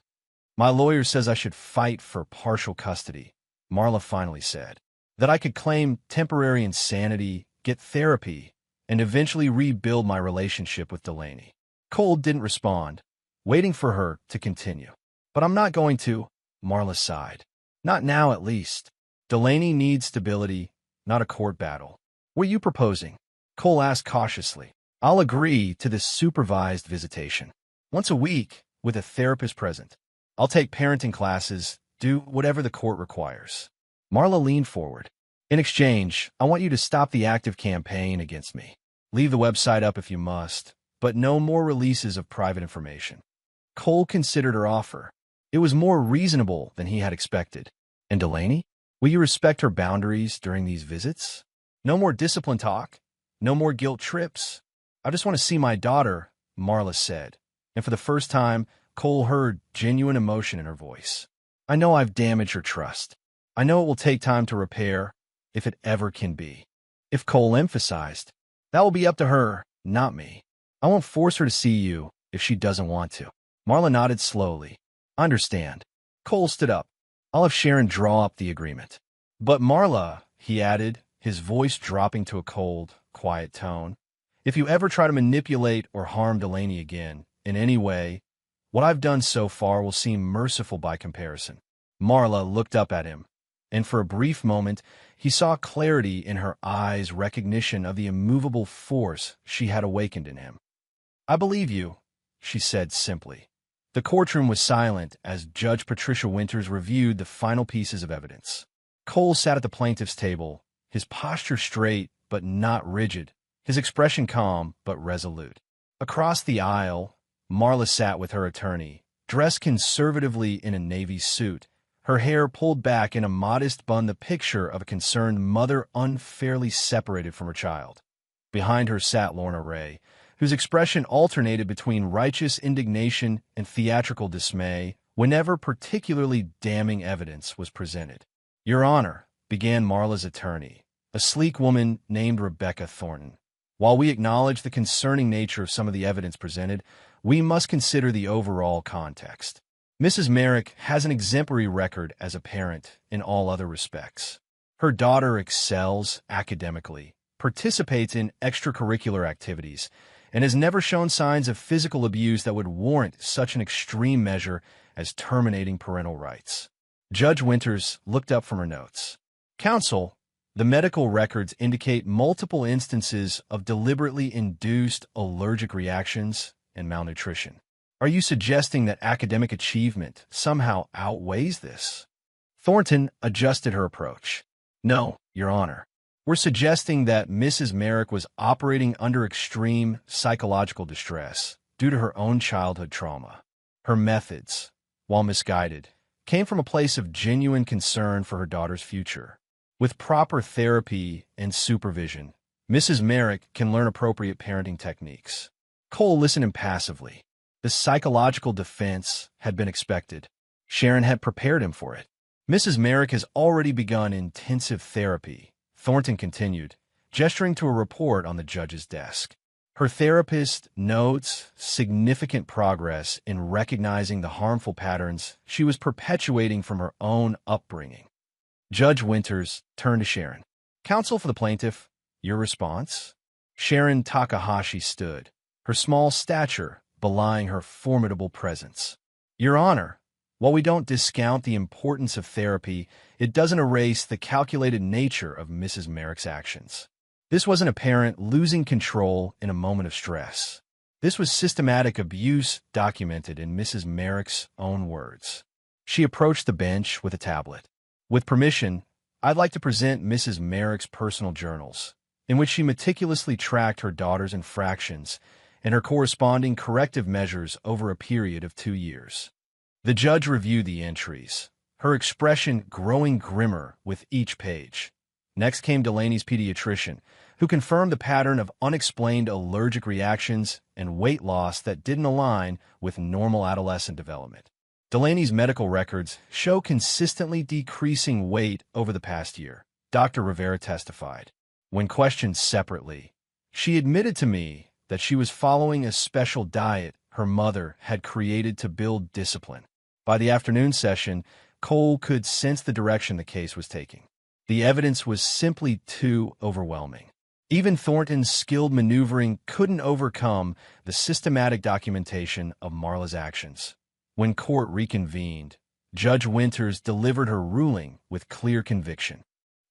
My lawyer says I should fight for partial custody, Marla finally said. That I could claim temporary insanity, get therapy, and eventually rebuild my relationship with Delaney. Cole didn't respond, waiting for her to continue. But I'm not going to, Marla sighed. Not now, at least. Delaney needs stability, not a court battle. What are you proposing? Cole asked cautiously. I'll agree to this supervised visitation. Once a week, with a therapist present. I'll take parenting classes, do whatever the court requires. Marla leaned forward. In exchange, I want you to stop the active campaign against me. Leave the website up if you must, but no more releases of private information. Cole considered her offer. It was more reasonable than he had expected. And Delaney? Will you respect her boundaries during these visits? No more discipline talk. No more guilt trips. I just want to see my daughter, Marla said. And for the first time, Cole heard genuine emotion in her voice. I know I've damaged her trust. I know it will take time to repair, if it ever can be. If Cole emphasized, that will be up to her, not me. I won't force her to see you if she doesn't want to. Marla nodded slowly. I understand. Cole stood up. I'll have Sharon draw up the agreement. But Marla, he added, his voice dropping to a cold, quiet tone, If you ever try to manipulate or harm Delaney again, in any way, what I've done so far will seem merciful by comparison." Marla looked up at him, and for a brief moment, he saw clarity in her eyes, recognition of the immovable force she had awakened in him. "I believe you," she said simply. The courtroom was silent as Judge Patricia Winters reviewed the final pieces of evidence. Cole sat at the plaintiff's table, his posture straight but not rigid, his expression calm but resolute. Across the aisle, Marla sat with her attorney, dressed conservatively in a navy suit, her hair pulled back in a modest bun, the picture of a concerned mother unfairly separated from her child. Behind her sat Lorna Ray, whose expression alternated between righteous indignation and theatrical dismay whenever particularly damning evidence was presented. "Your Honor," began Marla's attorney, a sleek woman named Rebecca Thornton, "while we acknowledge the concerning nature of some of the evidence presented, we must consider the overall context. Mrs. Merrick has an exemplary record as a parent in all other respects. Her daughter excels academically, participates in extracurricular activities, and has never shown signs of physical abuse that would warrant such an extreme measure as terminating parental rights." Judge Winters looked up from her notes. "Counsel, the medical records indicate multiple instances of deliberately induced allergic reactions and malnutrition. Are you suggesting that academic achievement somehow outweighs this?" Thornton adjusted her approach. "No, Your Honor. We're suggesting that Mrs. Merrick was operating under extreme psychological distress due to her own childhood trauma. Her methods, while misguided, came from a place of genuine concern for her daughter's future. With proper therapy and supervision, Mrs. Merrick can learn appropriate parenting techniques." Cole listened impassively. The psychological defense had been expected. Sharon had prepared him for it. "Mrs. Merrick has already begun intensive therapy," Thornton continued, gesturing to a report on the judge's desk. "Her therapist notes significant progress in recognizing the harmful patterns she was perpetuating from her own upbringing." Judge Winters turned to Sharon. "Counsel for the plaintiff, your response?" Sharon Takahashi stood, her small stature belying her formidable presence. "Your Honor, while we don't discount the importance of therapy, it doesn't erase the calculated nature of Mrs. Merrick's actions. This wasn't a parent losing control in a moment of stress. This was systematic abuse documented in Mrs. Merrick's own words." She approached the bench with a tablet. "With permission, I'd like to present Mrs. Merrick's personal journals, in which she meticulously tracked her daughter's infractions and her corresponding corrective measures over a period of 2 years." The judge reviewed the entries, her expression growing grimmer with each page. Next came Delaney's pediatrician, who confirmed the pattern of unexplained allergic reactions and weight loss that didn't align with normal adolescent development. Delaney's medical records show consistently decreasing weight over the past year, Dr. Rivera testified. When questioned separately, she admitted to me that she was following a special diet her mother had created to build discipline. By the afternoon session, Cole could sense the direction the case was taking. The evidence was simply too overwhelming. Even Thornton's skilled maneuvering couldn't overcome the systematic documentation of Marla's actions. When court reconvened, Judge Winters delivered her ruling with clear conviction.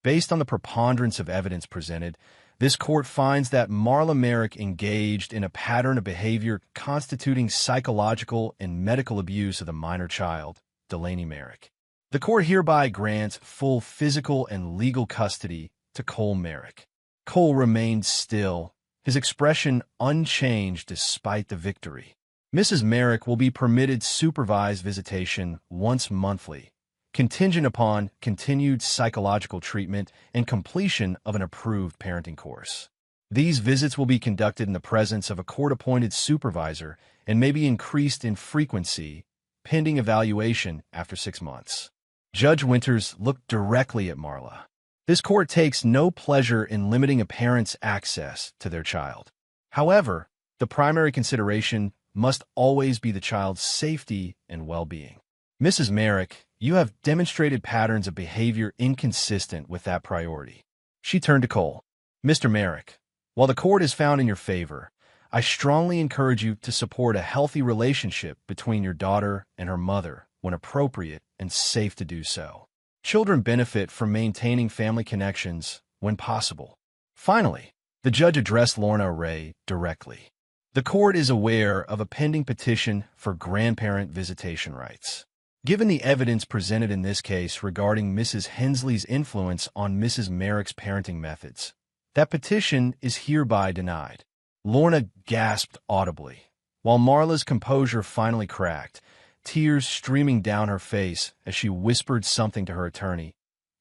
Based on the preponderance of evidence presented, this court finds that Marla Merrick engaged in a pattern of behavior constituting psychological and medical abuse of the minor child, Delaney Merrick. The court hereby grants full physical and legal custody to Cole Merrick. Cole remained still, his expression unchanged despite the victory. Mrs. Merrick will be permitted supervised visitation once monthly, contingent upon continued psychological treatment and completion of an approved parenting course. These visits will be conducted in the presence of a court-appointed supervisor and may be increased in frequency, pending evaluation after 6 months. Judge Winters looked directly at Marla. This court takes no pleasure in limiting a parent's access to their child. However, the primary consideration must always be the child's safety and well-being. Mrs. Merrick, you have demonstrated patterns of behavior inconsistent with that priority. She turned to Cole. Mr. Merrick, While the court is found in your favor, I strongly encourage you to support a healthy relationship between your daughter and her mother when appropriate and safe to do so. Children benefit from maintaining family connections when possible. Finally, the judge addressed Lorna Ray directly. The court is aware of a pending petition for grandparent visitation rights. Given the evidence presented in this case regarding Mrs. Hensley's influence on Mrs. Merrick's parenting methods, that petition is hereby denied. Lorna gasped audibly, while Marla's composure finally cracked, tears streaming down her face as she whispered something to her attorney.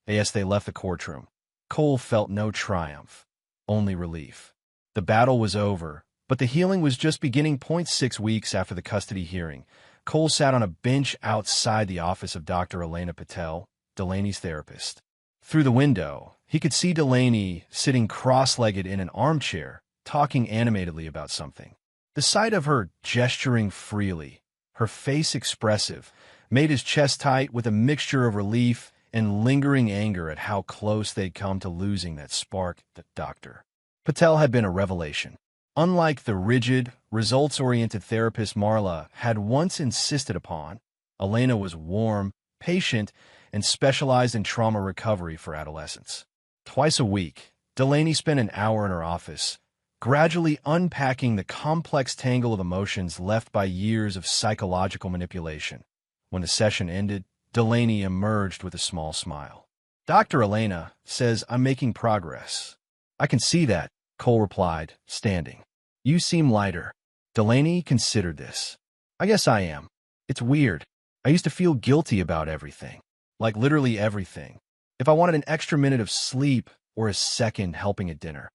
As they left the courtroom, Cole felt no triumph, only relief. The battle was over, but the healing was just beginning. 6 weeks after the custody hearing, Cole sat on a bench outside the office of Dr. Elena Patel, Delaney's therapist. Through the window, he could see Delaney sitting cross-legged in an armchair, talking animatedly about something. The sight of her gesturing freely, her face expressive, made his chest tight with a mixture of relief and lingering anger at how close they'd come to losing that spark. The Dr. Patel had been a revelation. Unlike the rigid, results-oriented therapist Marla had once insisted upon, Elena was warm, patient, and specialized in trauma recovery for adolescents. Twice a week, Delaney spent an hour in her office, gradually unpacking the complex tangle of emotions left by years of psychological manipulation. When the session ended, Delaney emerged with a small smile. Dr. Elena says I'm making progress. I can see that, Cole replied, standing. You seem lighter. Delaney considered this. I guess I am. It's weird. I used to feel guilty about everything. Like literally everything. If I wanted an extra minute of sleep or a second helping at dinner.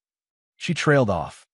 She trailed off.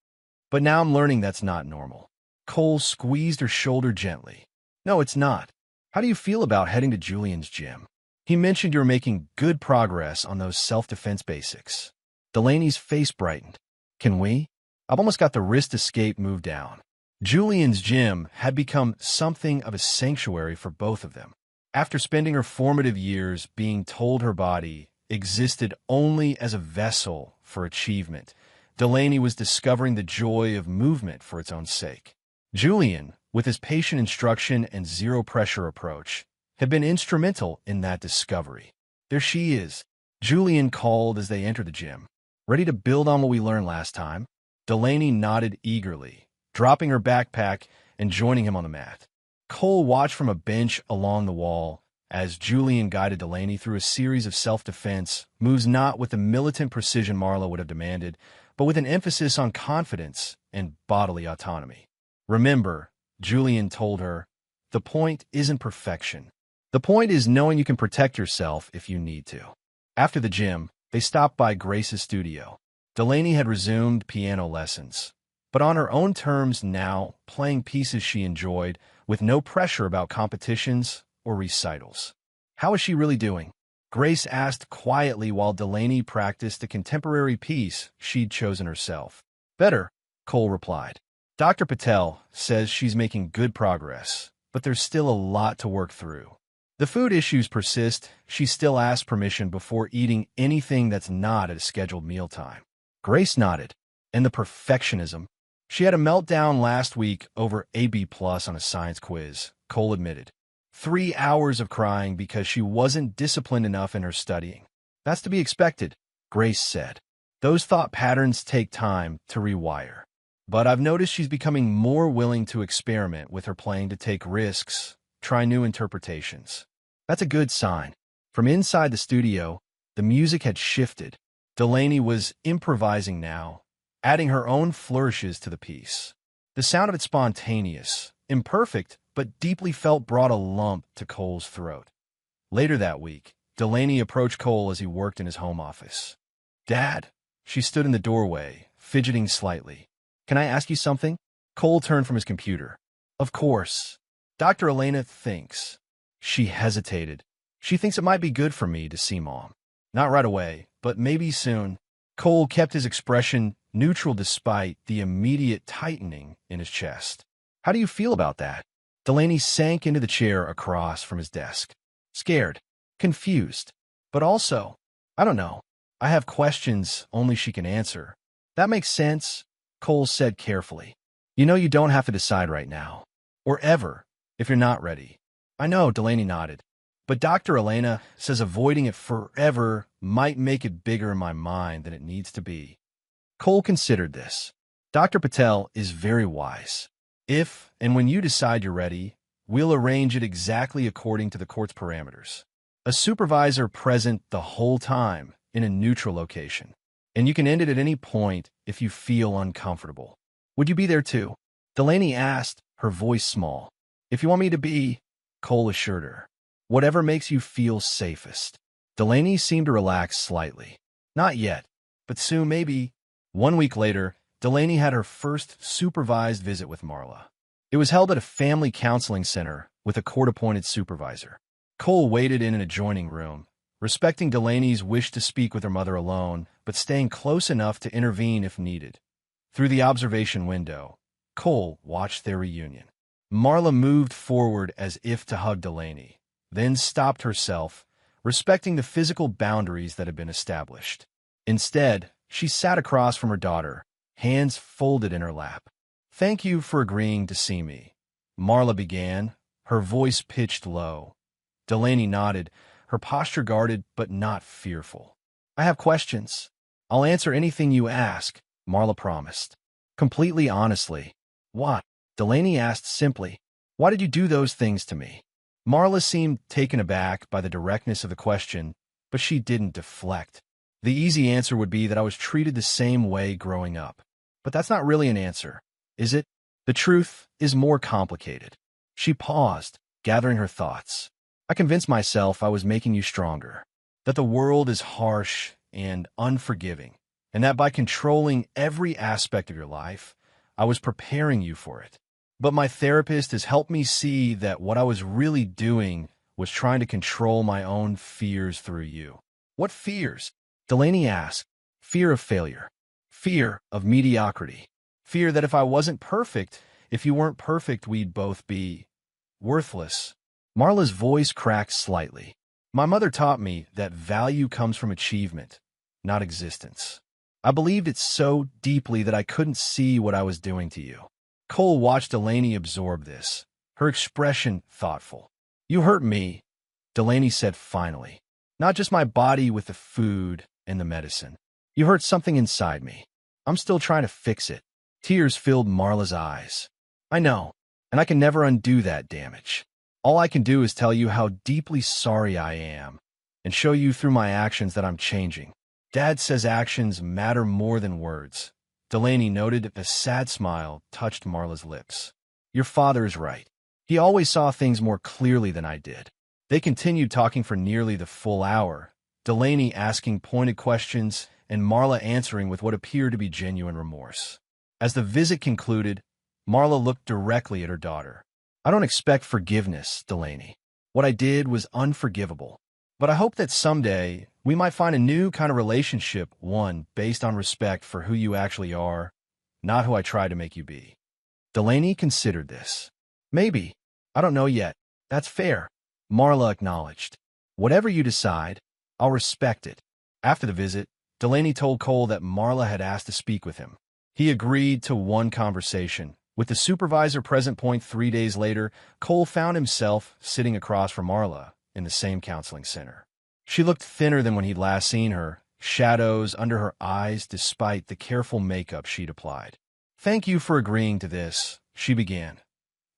But now I'm learning that's not normal. Cole squeezed her shoulder gently. No, it's not. How do you feel about heading to Julian's gym? He mentioned you're making good progress on those self-defense basics. Delaney's face brightened. Can we? I've almost got the wrist escape move down. Julian's gym had become something of a sanctuary for both of them. After spending her formative years being told her body existed only as a vessel for achievement, Delaney was discovering the joy of movement for its own sake. Julian, with his patient instruction and zero-pressure approach, had been instrumental in that discovery. There she is, Julian called as they entered the gym. Ready to build on what we learned last time? Delaney nodded eagerly, dropping her backpack and joining him on the mat. Cole watched from a bench along the wall as Julian guided Delaney through a series of self-defense moves, not with the militant precision Marla would have demanded, but with an emphasis on confidence and bodily autonomy. Remember, Julian told her, the point isn't perfection. The point is knowing you can protect yourself if you need to. After the gym, they stopped by Grace's studio. Delaney had resumed piano lessons, but on her own terms now, playing pieces she enjoyed, with no pressure about competitions or recitals. How is she really doing? Grace asked quietly while Delaney practiced the contemporary piece she'd chosen herself. Better, Cole replied. Dr. Patel says she's making good progress, but there's still a lot to work through. The food issues persist. She still asks permission before eating anything that's not at a scheduled mealtime. Grace nodded. And the perfectionism. She had a meltdown last week over AB+ on a science quiz, Cole admitted. 3 hours of crying because she wasn't disciplined enough in her studying. That's to be expected, Grace said. Those thought patterns take time to rewire. But I've noticed she's becoming more willing to experiment with her playing, to take risks, try new interpretations. That's a good sign. From inside the studio, the music had shifted. Delaney was improvising now, adding her own flourishes to the piece. The sound of it spontaneous, imperfect, but deeply felt, brought a lump to Cole's throat. Later that week, Delaney approached Cole as he worked in his home office. Dad, she stood in the doorway, fidgeting slightly. Can I ask you something? Cole turned from his computer. Of course. Dr. Elena thinks. She hesitated. She thinks it might be good for me to see Mom. Not right away, but maybe soon. Cole kept his expression neutral despite the immediate tightening in his chest. How do you feel about that? Delaney sank into the chair across from his desk. Scared, confused, but also, I don't know. I have questions only she can answer. That makes sense, Cole said carefully. You know you don't have to decide right now. Or ever, if you're not ready. I know, Delaney nodded. But Dr. Elena says avoiding it forever might make it bigger in my mind than it needs to be. Cole considered this. Dr. Patel is very wise. If and when you decide you're ready, we'll arrange it exactly according to the court's parameters. A supervisor present the whole time in a neutral location. And you can end it at any point if you feel uncomfortable. Would you be there too? Delaney asked, her voice small. If you want me to be, Cole assured her. Whatever makes you feel safest. Delaney seemed to relax slightly. Not yet, but soon maybe. 1 week later, Delaney had her first supervised visit with Marla. It was held at a family counseling center with a court-appointed supervisor. Cole waited in an adjoining room, respecting Delaney's wish to speak with her mother alone, but staying close enough to intervene if needed. Through the observation window, Cole watched their reunion. Marla moved forward as if to hug Delaney, then stopped herself, respecting the physical boundaries that had been established. Instead, she sat across from her daughter, hands folded in her lap. "Thank you for agreeing to see me," Marla began, her voice pitched low. Delaney nodded, her posture guarded but not fearful. "I have questions. I'll answer anything you ask," Marla promised. Completely honestly. "What?" Delaney asked simply. "Why did you do those things to me?" Marla seemed taken aback by the directness of the question, but she didn't deflect. The easy answer would be that I was treated the same way growing up. But that's not really an answer, is it? The truth is more complicated. She paused, gathering her thoughts. I convinced myself I was making you stronger, that the world is harsh and unforgiving, and that by controlling every aspect of your life, I was preparing you for it. But my therapist has helped me see that what I was really doing was trying to control my own fears through you. What fears? Delaney asked. Fear of failure. Fear of mediocrity. Fear that if I wasn't perfect, if you weren't perfect, we'd both be worthless. Marla's voice cracked slightly. My mother taught me that value comes from achievement, not existence. I believed it so deeply that I couldn't see what I was doing to you. Cole watched Delaney absorb this, her expression thoughtful. You hurt me, Delaney said finally. Not just my body with the food and the medicine. You hurt something inside me. I'm still trying to fix it. Tears filled Marla's eyes. I know, and I can never undo that damage. All I can do is tell you how deeply sorry I am, and show you through my actions that I'm changing. Dad says actions matter more than words. Delaney noted that a sad smile touched Marla's lips. Your father is right. He always saw things more clearly than I did. They continued talking for nearly the full hour, Delaney asking pointed questions and Marla answering with what appeared to be genuine remorse. As the visit concluded, Marla looked directly at her daughter. I don't expect forgiveness, Delaney. What I did was unforgivable. But I hope that someday we might find a new kind of relationship, one based on respect for who you actually are, not who I tried to make you be. Delaney considered this. Maybe. I don't know yet. That's fair. Marla acknowledged. Whatever you decide, I'll respect it. After the visit, Delaney told Cole that Marla had asked to speak with him. He agreed to one conversation. With the supervisor present 3 days later, Cole found himself sitting across from Marla in the same counseling center. She looked thinner than when he'd last seen her, shadows under her eyes despite the careful makeup she'd applied. Thank you for agreeing to this, she began.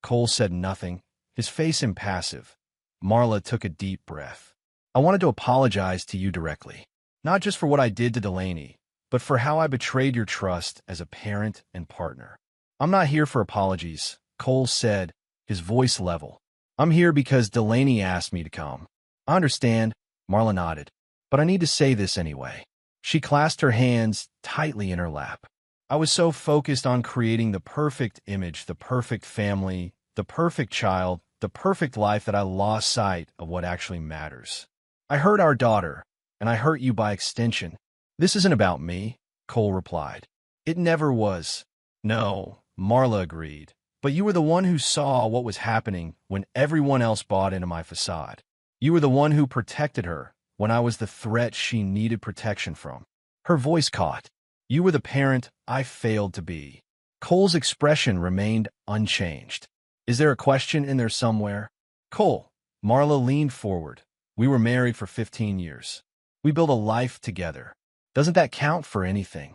Cole said nothing, his face impassive. Marla took a deep breath. I wanted to apologize to you directly, not just for what I did to Delaney, but for how I betrayed your trust as a parent and partner. I'm not here for apologies, Cole said, his voice level. I'm here because Delaney asked me to come. I understand, Marla nodded, but I need to say this anyway. She clasped her hands tightly in her lap. I was so focused on creating the perfect image, the perfect family, the perfect child, the perfect life that I lost sight of what actually matters. I hurt our daughter, and I hurt you by extension. This isn't about me, Cole replied. It never was. No, Marla agreed. But you were the one who saw what was happening when everyone else bought into my facade. You were the one who protected her when I was the threat she needed protection from. Her voice caught. You were the parent I failed to be. Cole's expression remained unchanged. Is there a question in there somewhere? Cole, Marla leaned forward. We were married for 15 years. We built a life together. Doesn't that count for anything?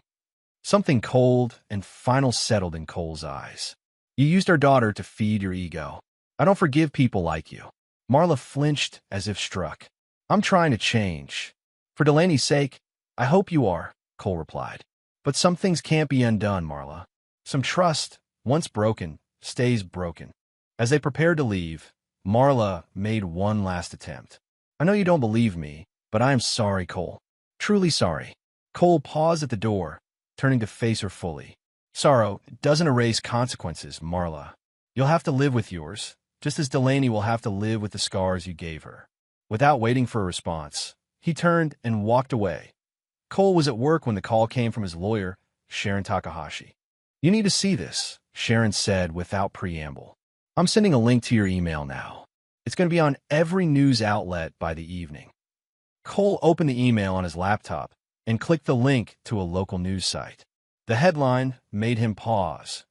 Something cold and final settled in Cole's eyes. You used our daughter to feed your ego. I don't forgive people like you. Marla flinched as if struck. I'm trying to change. For Delaney's sake, I hope you are, Cole replied. But some things can't be undone, Marla. Some trust, once broken, stays broken. As they prepared to leave, Marla made one last attempt. I know you don't believe me, but I am sorry, Cole. Truly sorry. Cole paused at the door, turning to face her fully. Sorrow doesn't erase consequences, Marla. You'll have to live with yours, just as Delaney will have to live with the scars you gave her. Without waiting for a response, he turned and walked away. Cole was at work when the call came from his lawyer, Sharon Takahashi. You need to see this, Sharon said without preamble. I'm sending a link to your email now. It's going to be on every news outlet by the evening. Cole opened the email on his laptop and clicked the link to a local news site. The headline made him pause.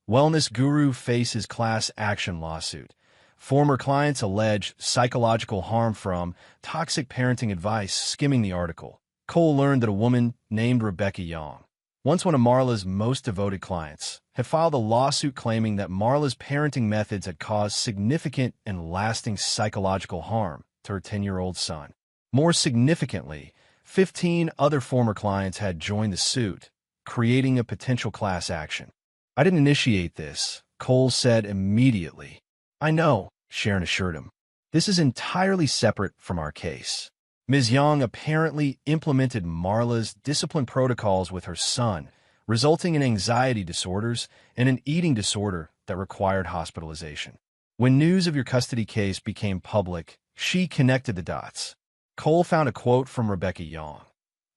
Wellness guru faces class action lawsuit. Former clients allege psychological harm from toxic parenting advice. Skimming the article, Cole learned that a woman named Rebecca Young, once one of Marla's most devoted clients, had filed a lawsuit claiming that Marla's parenting methods had caused significant and lasting psychological harm to her 10-year-old son. More significantly, 15 other former clients had joined the suit, creating a potential class action. I didn't initiate this, Cole said immediately. I know, Sharon assured him. This is entirely separate from our case. Ms. Young apparently implemented Marla's discipline protocols with her son, resulting in anxiety disorders and an eating disorder that required hospitalization. When news of your custody case became public, she connected the dots. Cole found a quote from Rebecca Young.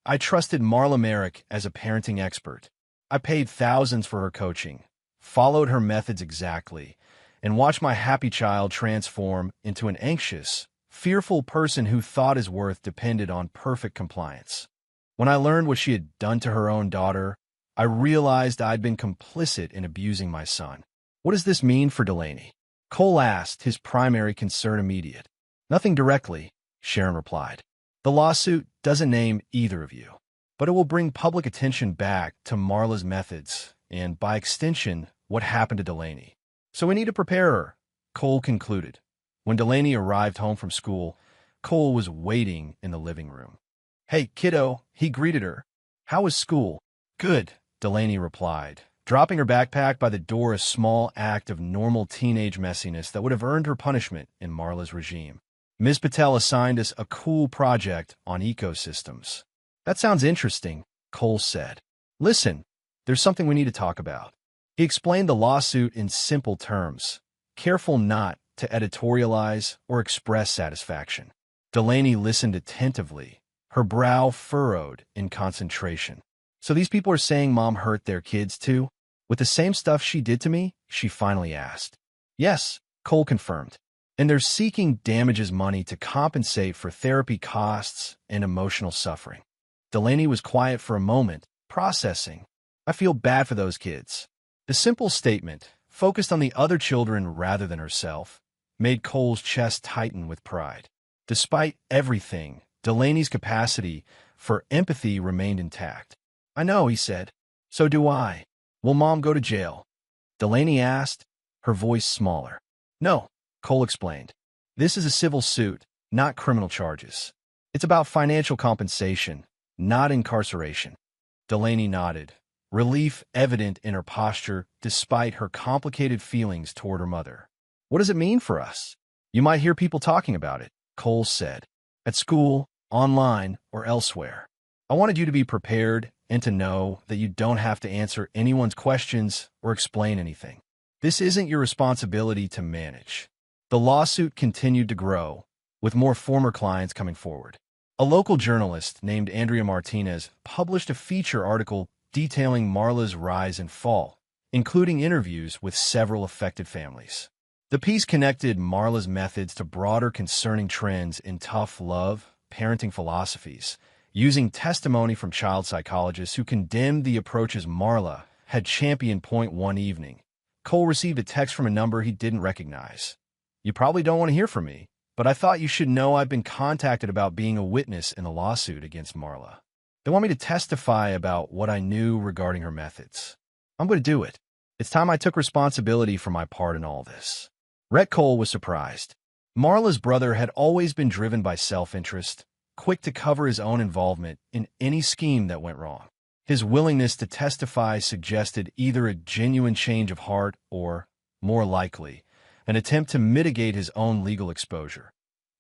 I trusted Marla Merrick as a parenting expert. I paid thousands for her coaching, followed her methods exactly, and watched my happy child transform into an anxious, fearful person who thought his worth depended on perfect compliance. When I learned what she had done to her own daughter, I realized I'd been complicit in abusing my son. What does this mean for Delaney? Cole asked, his primary concern immediate. Nothing directly, Sharon replied. The lawsuit doesn't name either of you, but it will bring public attention back to Marla's methods and, by extension, what happened to Delaney. So we need to prepare her, Cole concluded. When Delaney arrived home from school, Cole was waiting in the living room. Hey, kiddo, he greeted her. How was school? Good, Delaney replied, dropping her backpack by the door, a small act of normal teenage messiness that would have earned her punishment in Marla's regime. Ms. Patel assigned us a cool project on ecosystems. That sounds interesting, Cole said. Listen, there's something we need to talk about. He explained the lawsuit in simple terms, careful not to editorialize or express satisfaction. Delaney listened attentively, her brow furrowed in concentration. So these people are saying Mom hurt their kids too? With the same stuff she did to me? She finally asked. Yes, Cole confirmed. And they're seeking damages money to compensate for therapy costs and emotional suffering. Delaney was quiet for a moment, processing. I feel bad for those kids. The simple statement, focused on the other children rather than herself, made Cole's chest tighten with pride. Despite everything, Delaney's capacity for empathy remained intact. I know, he said. So do I. Will Mom go to jail? Delaney asked, her voice smaller. No, Cole explained. This is a civil suit, not criminal charges. It's about financial compensation, not incarceration. Delaney nodded, relief evident in her posture despite her complicated feelings toward her mother. What does it mean for us? You might hear people talking about it, Cole said. At school, online, or elsewhere. I wanted you to be prepared and to know that you don't have to answer anyone's questions or explain anything. This isn't your responsibility to manage. The lawsuit continued to grow, with more former clients coming forward. A local journalist named Andrea Martinez published a feature article detailing Marla's rise and fall, including interviews with several affected families. The piece connected Marla's methods to broader concerning trends in tough love, parenting philosophies, Using testimony from child psychologists who condemned the approaches Marla had championed. One evening, Cole received a text from a number he didn't recognize. "You probably don't want to hear from me, but I thought you should know I've been contacted about being a witness in a lawsuit against Marla. They want me to testify about what I knew regarding her methods. I'm going to do it. It's time I took responsibility for my part in all this." Rhett Cole was surprised. Marla's brother had always been driven by self-interest, quick to cover his own involvement in any scheme that went wrong. His willingness to testify suggested either a genuine change of heart or, more likely, an attempt to mitigate his own legal exposure.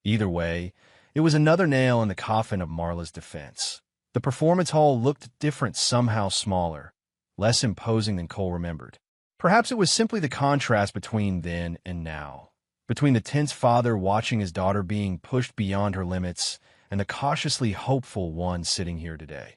Either way, it was another nail in the coffin of Marla's defense. The performance hall looked different, somehow smaller, less imposing than Cole remembered. Perhaps it was simply the contrast between then and now, between the tense father watching his daughter being pushed beyond her limits and the cautiously hopeful one sitting here today.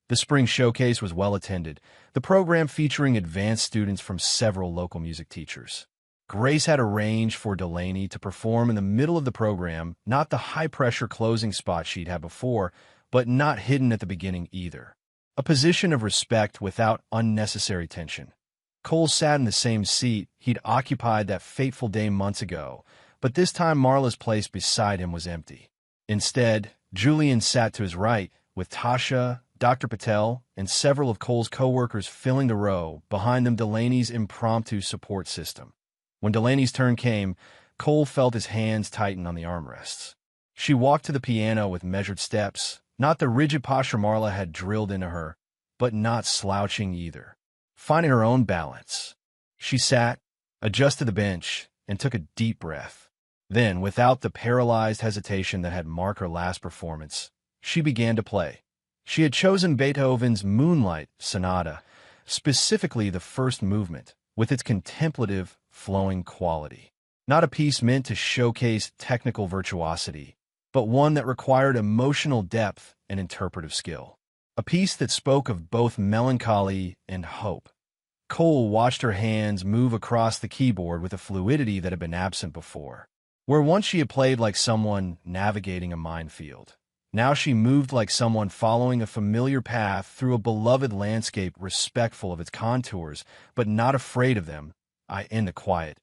The spring showcase was well attended, the program featuring advanced students from several local music teachers. Grace had arranged for Delaney to perform in the middle of the program, not the high-pressure closing spot she'd had before, but not hidden at the beginning either. A position of respect without unnecessary tension. Cole sat in the same seat he'd occupied that fateful day months ago, but this time Marla's place beside him was empty. Instead, Julian sat to his right, with Tasha, Dr. Patel, and several of Cole's co-workers filling the row, behind them Delaney's impromptu support system. When Delaney's turn came, Cole felt his hands tighten on the armrests. She walked to the piano with measured steps, not the rigid posture Marla had drilled into her, but not slouching either. Finding her own balance, she sat, adjusted the bench, and took a deep breath. Then, without the paralyzed hesitation that had marked her last performance, she began to play. She had chosen Beethoven's Moonlight Sonata, specifically the first movement, with its contemplative, flowing quality. Not a piece meant to showcase technical virtuosity, but one that required emotional depth and interpretive skill. A piece that spoke of both melancholy and hope. Cole watched her hands move across the keyboard with a fluidity that had been absent before. Where once she had played like someone navigating a minefield, now she moved like someone following a familiar path through a beloved landscape, respectful of its contours, but not afraid of them. In the quiet,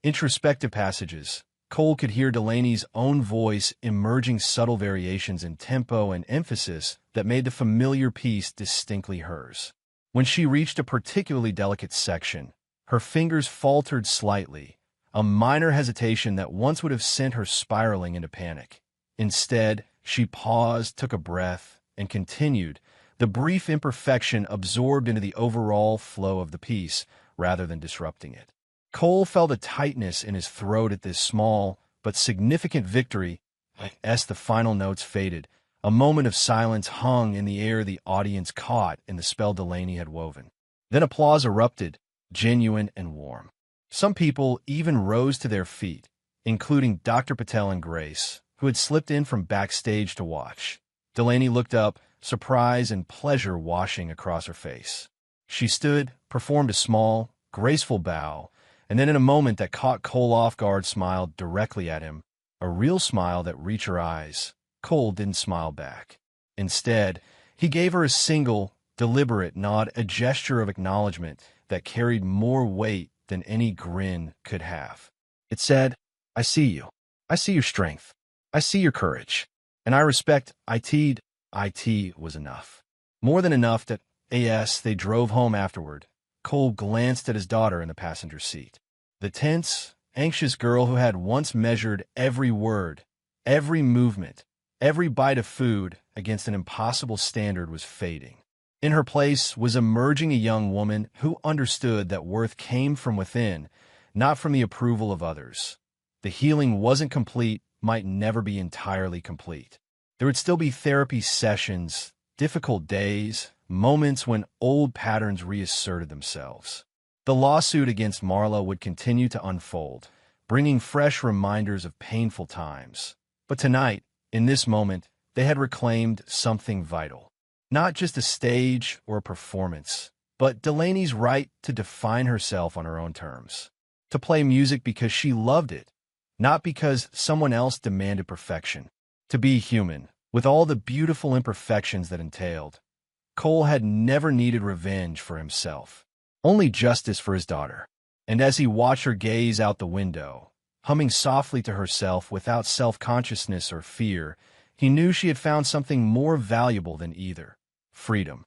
introspective passages, Cole could hear Delaney's own voice emerging, subtle variations in tempo and emphasis that made the familiar piece distinctly hers. When she reached a particularly delicate section, her fingers faltered slightly, a minor hesitation that once would have sent her spiraling into panic. Instead, she paused, took a breath, and continued, the brief imperfection absorbed into the overall flow of the piece, rather than disrupting it. Cole felt a tightness in his throat at this small but significant victory. As the final notes faded, a moment of silence hung in the air the audience caught in the spell Delaney had woven. Then applause erupted, genuine and warm. Some people even rose to their feet, including Dr. Patel and Grace, who had slipped in from backstage to watch. Delaney looked up, surprise and pleasure washing across her face. She stood, performed a small, graceful bow, and then in a moment that caught Cole off guard smiled directly at him, a real smile that reached her eyes. Cole didn't smile back. Instead, he gave her a single, deliberate nod, a gesture of acknowledgement that carried more weight than any grin could have. It said, "I see you. I see your strength. I see your courage. And I respect it." It was enough. More than enough that, as they drove home afterward, Cole glanced at his daughter in the passenger seat. The tense, anxious girl who had once measured every word, every movement, every bite of food against an impossible standard was fading. In her place was emerging a young woman who understood that worth came from within, not from the approval of others. The healing wasn't complete, might never be entirely complete. There would still be therapy sessions, difficult days, moments when old patterns reasserted themselves. The lawsuit against Marla would continue to unfold, bringing fresh reminders of painful times. But tonight, in this moment, they had reclaimed something vital. Not just a stage or a performance, but Delaney's right to define herself on her own terms. To play music because she loved it, not because someone else demanded perfection. To be human, With all the beautiful imperfections that entailed, Cole had never needed revenge for himself, only justice for his daughter. And as he watched her gaze out the window, humming softly to herself without self-consciousness or fear, he knew she had found something more valuable than either: freedom.